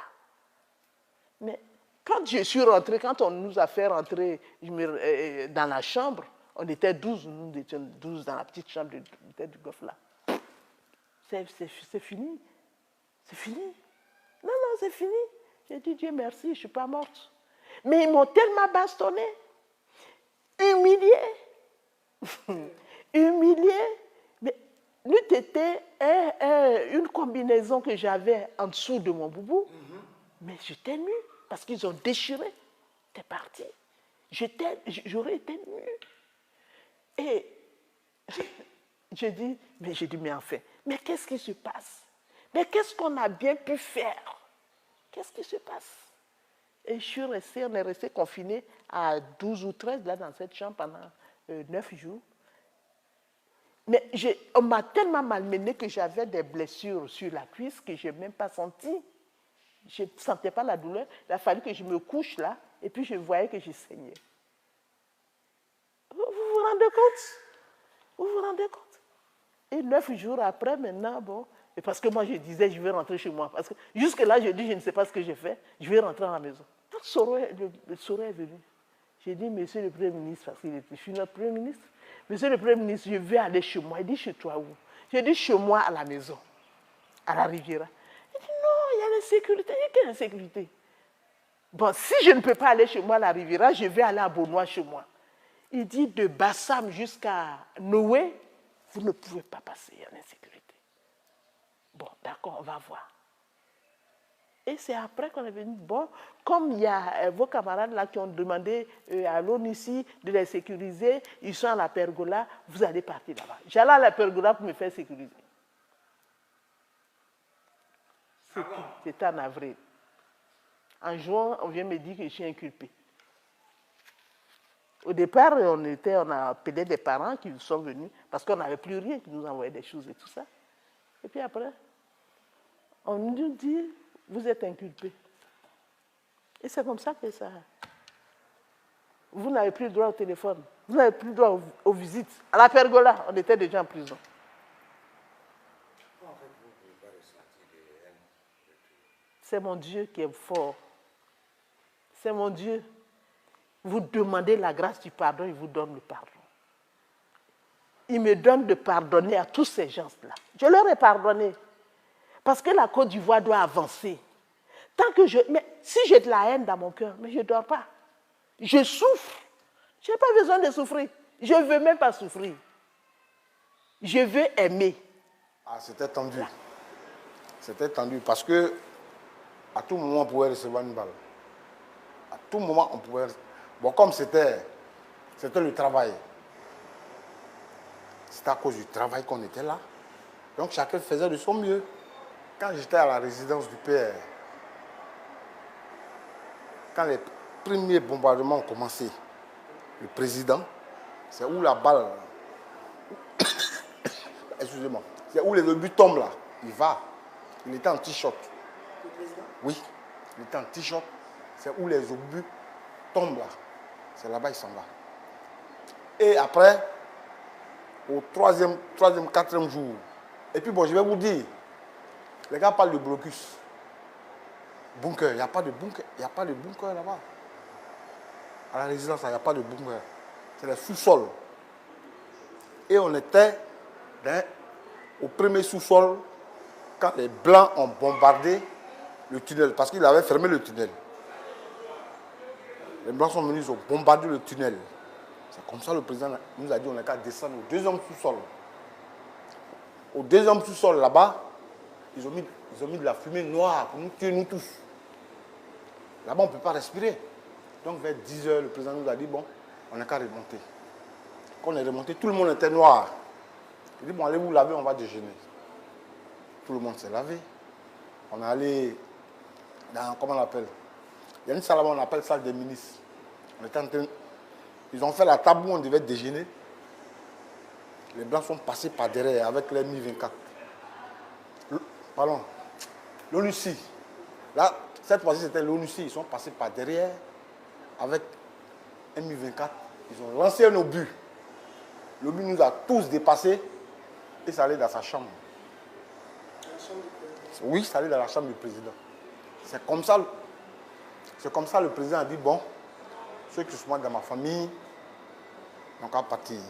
Mais quand je suis rentrée, quand on nous a fait rentrer dans la chambre, on était 12, nous étions 12 dans la petite chambre du Golfe là. C'est fini. C'est fini. Non, c'est fini. J'ai dit, Dieu merci, je ne suis pas morte. Mais ils m'ont tellement bastonné, humilié, humilié. Mais l'eût été une combinaison que j'avais en dessous de mon boubou, mais j'étais nue, parce qu'ils ont déchiré. J'étais partie. J'aurais été nue. Et j'ai dit, mais enfin, mais qu'est-ce qui se passe? Mais qu'est-ce qu'on a bien pu faire? Qu'est-ce qui se passe? Et on est resté confinés à 12 ou 13 là, dans cette chambre pendant 9 jours. Mais on m'a tellement malmené que j'avais des blessures sur la cuisse que je n'ai même pas senti. Je ne sentais pas la douleur. Il a fallu que je me couche là et puis je voyais que je saignais. Vous vous rendez compte? Vous vous rendez compte? Et 9 jours après, maintenant, bon, et parce que moi je disais, je vais rentrer chez moi. Parce que jusque-là, je dis, je ne sais pas ce que j'ai fait, je vais rentrer à la maison. Quand le Soro est venu, j'ai dit, monsieur le Premier ministre, parce que je suis notre Premier ministre, monsieur le Premier ministre, je vais aller chez moi. Il dit, chez toi où? J'ai dit, chez moi à la maison, à la Riviera. Il dit, non, il y a l'insécurité. Il y a quelle insécurité? Bon, si je ne peux pas aller chez moi à la Riviera, je vais aller à Beaunois chez moi. Il dit, de Bassam jusqu'à Noé, vous ne pouvez pas passer, il y a l'insécurité. Bon, d'accord, on va voir. Et c'est après qu'on est venu, bon, comme il y a vos camarades là qui ont demandé à l'ONU ici de les sécuriser, ils sont à la pergola, vous allez partir là-bas. J'allais à la pergola pour me faire sécuriser. C'était en avril. En juin, on vient me dire que je suis inculpé. Au départ, on a appelé des parents qui sont venus parce qu'on n'avait plus rien, qui nous envoyaient des choses et tout ça. Et puis après, on nous dit, vous êtes inculpé. Et c'est comme ça que ça... Vous n'avez plus le droit au téléphone, vous n'avez plus le droit aux visites. À la pergola, on était déjà en prison. C'est mon Dieu qui est fort. C'est mon Dieu. Vous demandez la grâce du pardon, il vous donne le pardon. Il me donne de pardonner à tous ces gens-là. Je leur ai pardonné. Parce que la Côte d'Ivoire doit avancer. Tant que mais si j'ai de la haine dans mon cœur, mais je ne dors pas. Je souffre. Je n'ai pas besoin de souffrir. Je ne veux même pas souffrir. Je veux aimer. Ah, c'était tendu. C'était tendu parce que à tout moment, on pouvait recevoir une balle. À tout moment, on pouvait... Bon, comme c'était le travail. C'était à cause du travail qu'on était là. Donc, chacun faisait de son mieux. Quand j'étais à la résidence du PR, quand les premiers bombardements ont commencé, le président, c'est où la balle, excusez-moi, c'est où les obus tombent là, il va. Il était en t-shirt. Le président? Oui, il était en t-shirt. C'est où les obus tombent là. C'est là-bas, il s'en va. Et après, au troisième, quatrième jour, et puis bon, je vais vous dire, les gars parlent de blocus. Bunker, il n'y a pas de bunker, il n'y a pas de bunker là-bas. À la résidence, il n'y a pas de bunker. C'est le sous-sol. Et on était au premier sous-sol quand les Blancs ont bombardé le tunnel, parce qu'ils avaient fermé le tunnel. Les Blancs sont venus, ils ont bombardé le tunnel. C'est comme ça que le président nous a dit on n'a qu'à descendre au deuxième sous-sol. Au deuxième sous-sol, là-bas, ils ont mis de la fumée noire pour nous tuer, nous tous. Là-bas, on ne peut pas respirer. Donc, vers 10 h, le président nous a dit bon, on n'a qu'à remonter. Quand on est remonté, tout le monde était noir. Il dit bon, allez vous laver, on va déjeuner. Tout le monde s'est lavé. On est allé dans, comment on appelle? Il y a une salle là-bas, on appelle salle des ministres. On était en train, ils ont fait la table où on devait déjeuner. Les Blancs sont passés par derrière avec les Mi-24. Pardon, l'ONUCI. Là, cette fois-ci, c'était l'ONUCI. Ils sont passés par derrière avec un Mi-24. Ils ont lancé un obus. L'obus nous a tous dépassés et ça allait dans sa chambre. Oui, ça allait dans la chambre du président. C'est comme ça le président a dit, bon, ceux qui sont dans ma famille n'ont qu'à partir.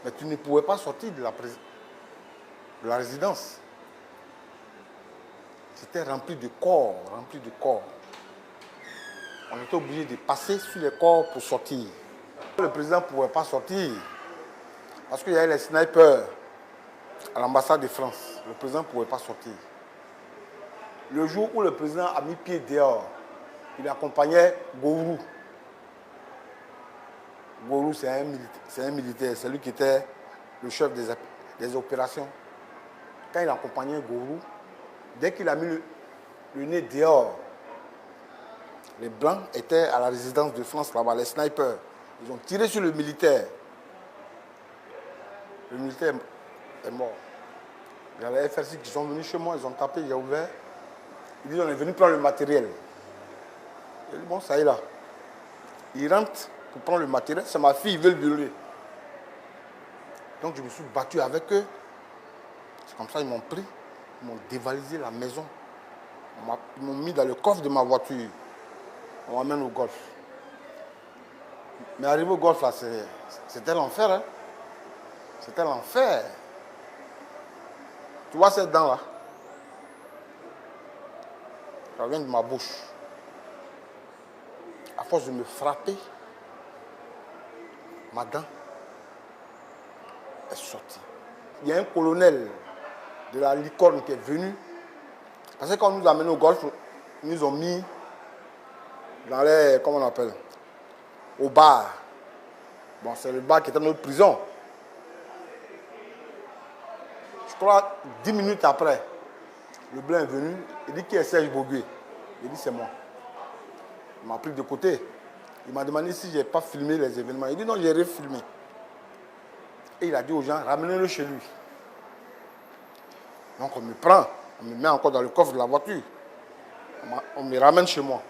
Mais tu ne pouvais pas sortir de la résidence. C'était rempli de corps, rempli de corps. On était obligé de passer sur les corps pour sortir. Le président ne pouvait pas sortir parce qu'il y avait les snipers à l'ambassade de France. Le président ne pouvait pas sortir. Le jour où le président a mis pied dehors, il accompagnait Gourou. Gourou, c'est un militaire, c'est lui qui était le chef des opérations. Quand il accompagnait Gourou, dès qu'il a mis le nez dehors, les Blancs étaient à la résidence de France là-bas, les snipers. Ils ont tiré sur le militaire. Le militaire est mort. Il y a les FRC qui sont venus chez moi, ils ont tapé, j'ai ouvert. Ils disent on est venu prendre le matériel. J'ai dit bon, ça y est là. Ils rentrent pour prendre le matériel, c'est ma fille, ils veulent violer. Donc je me suis battu avec eux. C'est comme ça ils m'ont pris, ils m'ont dévalisé la maison. Ils m'ont mis dans le coffre de ma voiture. On m'amène au golf. Mais arrivé au golf là, c'était l'enfer. Hein? C'était l'enfer. Tu vois cette dent là? Ça vient de ma bouche. À force de me frapper, ma dent est sortie. Il y a un colonel de la licorne qui est venu. Parce que quand on nous a amenés au golf, ils nous ont mis dans les, comment on appelle, au bar. Bon, c'est le bar qui était dans notre prison. Je crois 10 minutes après, le blanc est venu, il dit qui est Serge Bogué? Il dit c'est moi. Il m'a pris de côté. Il m'a demandé si je n'ai pas filmé les événements. Il dit non, j'ai refilmé. Et il a dit aux gens, ramenez-le chez lui. Donc on me prend, on me met encore dans le coffre de la voiture. On me ramène chez moi.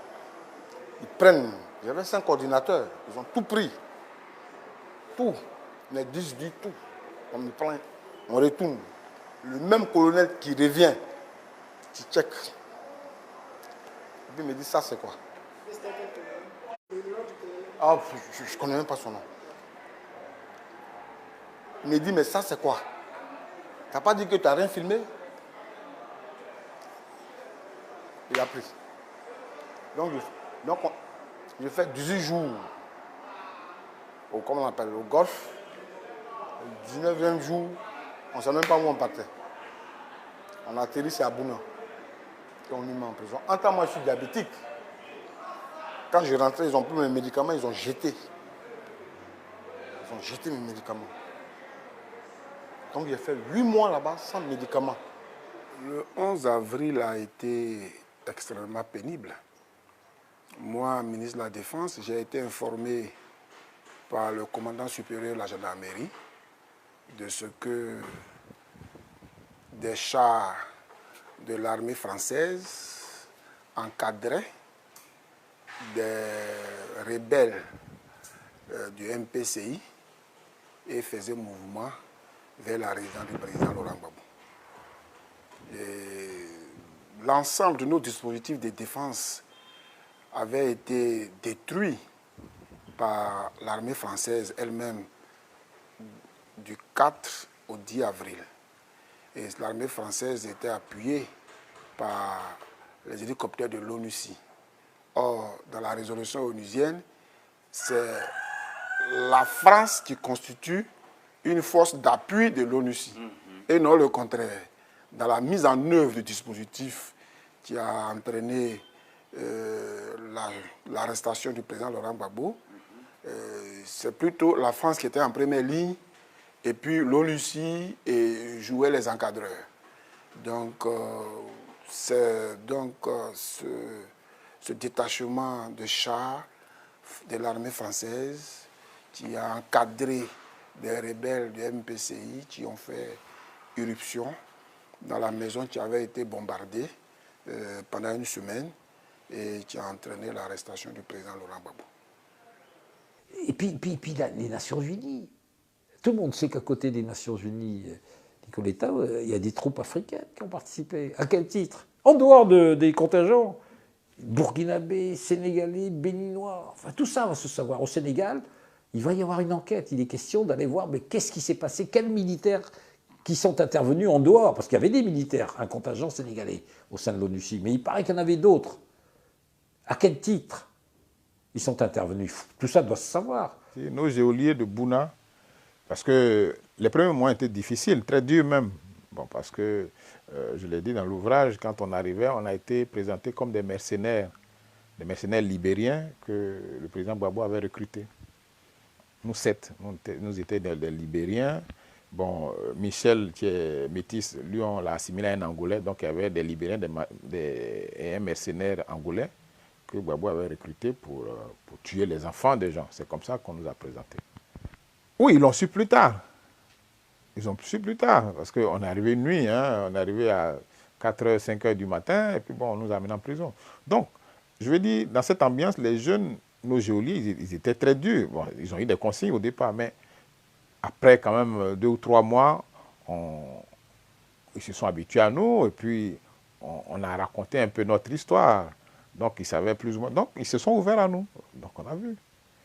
Ils prennent, j'avais 5 ordinateurs, ils ont tout pris. Tout. Les 10 du tout. On me prend, on retourne. Le même colonel qui revient, qui check. Et puis il me dit, ça c'est quoi? Ah, je ne connais même pas son nom. Il me dit, mais ça c'est quoi? Tu n'as pas dit que tu n'as rien filmé? Il a pris. Donc je fais 18 jours au, comment on appelle, au golf. Le 19e jour, on ne sait même pas où on partait. On a atterri, c'est à Bouna. Et on nous met en prison. En temps, moi, je suis diabétique. Quand je rentrais, ils ont pris mes médicaments, ils ont jeté. Ils ont jeté mes médicaments. Donc j'ai fait 8 mois là-bas sans médicaments. Le 11 avril a été extrêmement pénible. Moi, ministre de la Défense, j'ai été informé par le commandant supérieur de la gendarmerie de ce que des chars de l'armée française encadraient des rebelles du MPCI et faisaient mouvement vers la résidence du président Laurent Gbagbo. L'ensemble de nos dispositifs de défense avait été détruit par l'armée française elle-même du 4 au 10 avril. Et l'armée française était appuyée par les hélicoptères de l'ONUCI. Or, dans la résolution onusienne, c'est la France qui constitue une force d'appui de l'ONUCI, et non le contraire. Dans la mise en œuvre du dispositif qui a entraîné l'arrestation du président Laurent Gbagbo, c'est plutôt la France qui était en première ligne, et puis l'ONUCI jouait les encadreurs. Donc, c'est donc ce détachement de chars de l'armée française qui a encadré des rebelles du MPCI qui ont fait irruption dans la maison qui avait été bombardée pendant une semaine et qui a entraîné l'arrestation du président Laurent Gbagbo. Et puis les Nations Unies. Tout le monde sait qu'à côté des Nations Unies, Nicoletta, il y a des troupes africaines qui ont participé. À quel titre? En dehors des contingents, burkinabés, sénégalais, béninois, enfin tout ça va se savoir. Au Sénégal, il va y avoir une enquête. Il est question d'aller voir mais qu'est-ce qui s'est passé, quels militaires qui sont intervenus en dehors, parce qu'il y avait des militaires, un contingent sénégalais au sein de l'ONUCI, mais il paraît qu'il y en avait d'autres. À quel titre ils sont intervenus? Tout ça doit se savoir. Nos geôliers de Bouna, parce que les premiers mois étaient difficiles, très durs même. Bon, parce que, je l'ai dit dans l'ouvrage, quand on arrivait, on a été présentés comme des mercenaires libériens que le président Gbagbo avait recrutés. Nous 7, nous étions des Libériens. Bon, Michel, qui est métis, lui, on l'a assimilé à un Angolais, donc il y avait des Libériens et un mercenaire angolais que Gbagbo avait recruté pour tuer les enfants des gens. C'est comme ça qu'on nous a présentés. Oui, ils l'ont su plus tard. Ils ont su plus tard, parce qu'on est arrivé une nuit, hein, on est arrivé à 4h, 5h du matin, et puis bon, on nous a amenés en prison. Donc, je veux dire, dans cette ambiance, les jeunes, nos geôliers, ils étaient très durs. Bon, ils ont eu des consignes au départ, mais après quand même 2 ou 3 mois, ils se sont habitués à nous, et puis on a raconté un peu notre histoire. Donc, ils savaient plus ou moins. Donc, ils se sont ouverts à nous. Donc, on a vu.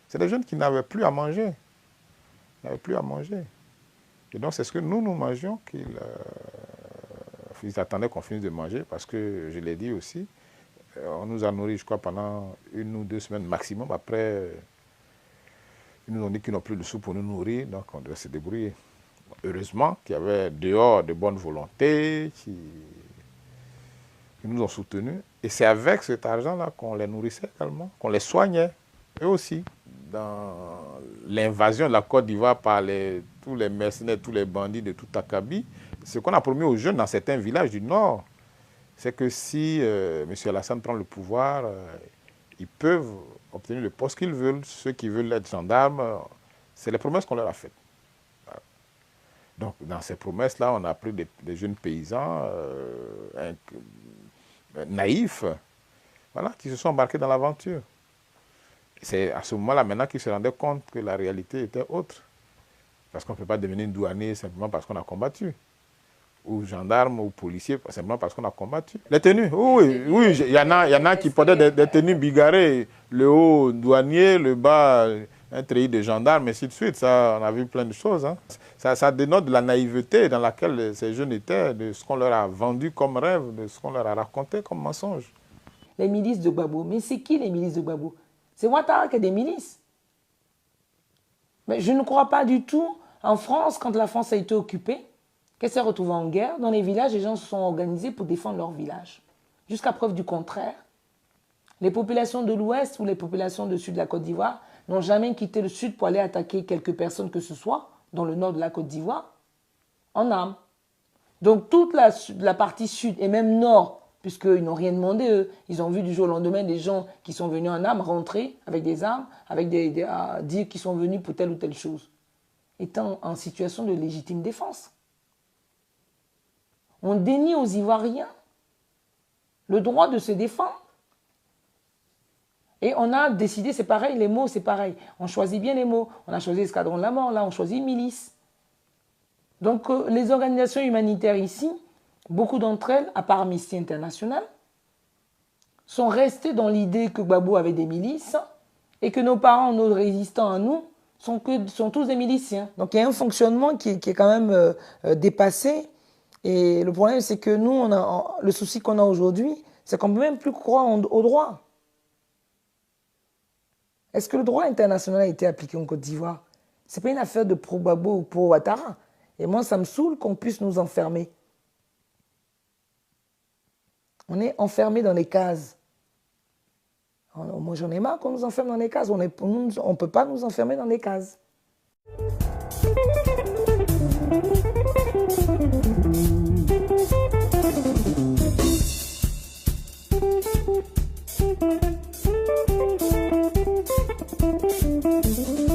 C'est des jeunes qui n'avaient plus à manger. Ils n'avaient plus à manger. Et donc, c'est ce que nous mangions qu'ils attendaient qu'on finisse de manger, parce que, je l'ai dit aussi, on nous a nourris, je crois, pendant 1 ou 2 semaines maximum. Après, ils nous ont dit qu'ils n'ont plus de sous pour nous nourrir, donc on devait se débrouiller. Heureusement qu'il y avait dehors de bonnes volontés qui nous ont soutenus. Et c'est avec cet argent-là qu'on les nourrissait également, qu'on les soignait, eux aussi. Dans l'invasion de la Côte d'Ivoire par tous les mercenaires, tous les bandits de tout Akabi, ce qu'on a promis aux jeunes dans certains villages du Nord, c'est que si M. Alassane prend le pouvoir, ils peuvent obtenir le poste qu'ils veulent. Ceux qui veulent être gendarmes, c'est les promesses qu'on leur a faites. Voilà. Donc, dans ces promesses-là, on a pris des jeunes paysans naïfs, voilà, qui se sont embarqués dans l'aventure. C'est à ce moment-là maintenant qu'ils se rendaient compte que la réalité était autre. Parce qu'on ne peut pas devenir douanier simplement parce qu'on a combattu. Ou gendarme, ou policier, simplement parce qu'on a combattu. Les tenues, oui, il y en a qui portaient des tenues bigarrées. Le haut douanier, le bas un treillis de gendarme, et ainsi de suite. Ça, on a vu plein de choses. Hein. Ça dénote de la naïveté dans laquelle ces jeunes étaient, de ce qu'on leur a vendu comme rêve, de ce qu'on leur a raconté comme mensonge. Les milices de Gbagbo. Mais c'est qui les milices de Gbagbo? C'est Ouattara qui a des milices. Mais je ne crois pas du tout, en France, quand la France a été occupée, qu'elle s'est retrouvée en guerre, dans les villages, les gens se sont organisés pour défendre leur village. Jusqu'à preuve du contraire, les populations de l'Ouest ou les populations du Sud de la Côte d'Ivoire n'ont jamais quitté le Sud pour aller attaquer quelques personnes que ce soit, dans le Nord de la Côte d'Ivoire, en armes. Donc toute la partie Sud et même Nord, puisqu'ils n'ont rien demandé, eux. Ils ont vu du jour au lendemain des gens qui sont venus en armes rentrer avec des armes, avec dire qu'ils sont venus pour telle ou telle chose, étant en situation de légitime défense. On dénie aux Ivoiriens le droit de se défendre. Et on a décidé, c'est pareil, les mots, c'est pareil. On choisit bien les mots. On a choisi escadron de la mort, là, on choisit milice. Donc, les organisations humanitaires ici, beaucoup d'entre elles, à part Amnesty International, sont restés dans l'idée que Gbagbo avait des milices et que nos parents, nos résistants à nous, sont tous des miliciens. Donc il y a un fonctionnement qui est quand même dépassé. Et le problème, c'est que nous, le souci qu'on a aujourd'hui, c'est qu'on ne peut même plus croire au droit. Est-ce que le droit international a été appliqué en Côte d'Ivoire? Ce n'est pas une affaire de pro-Gbagbo ou pro-Ouattara. Et moi, ça me saoule qu'on puisse nous enfermer. On est enfermés dans les cases. Moi, j'en ai marre qu'on nous enferme dans les cases. On ne peut pas nous enfermer dans les cases. Thank you.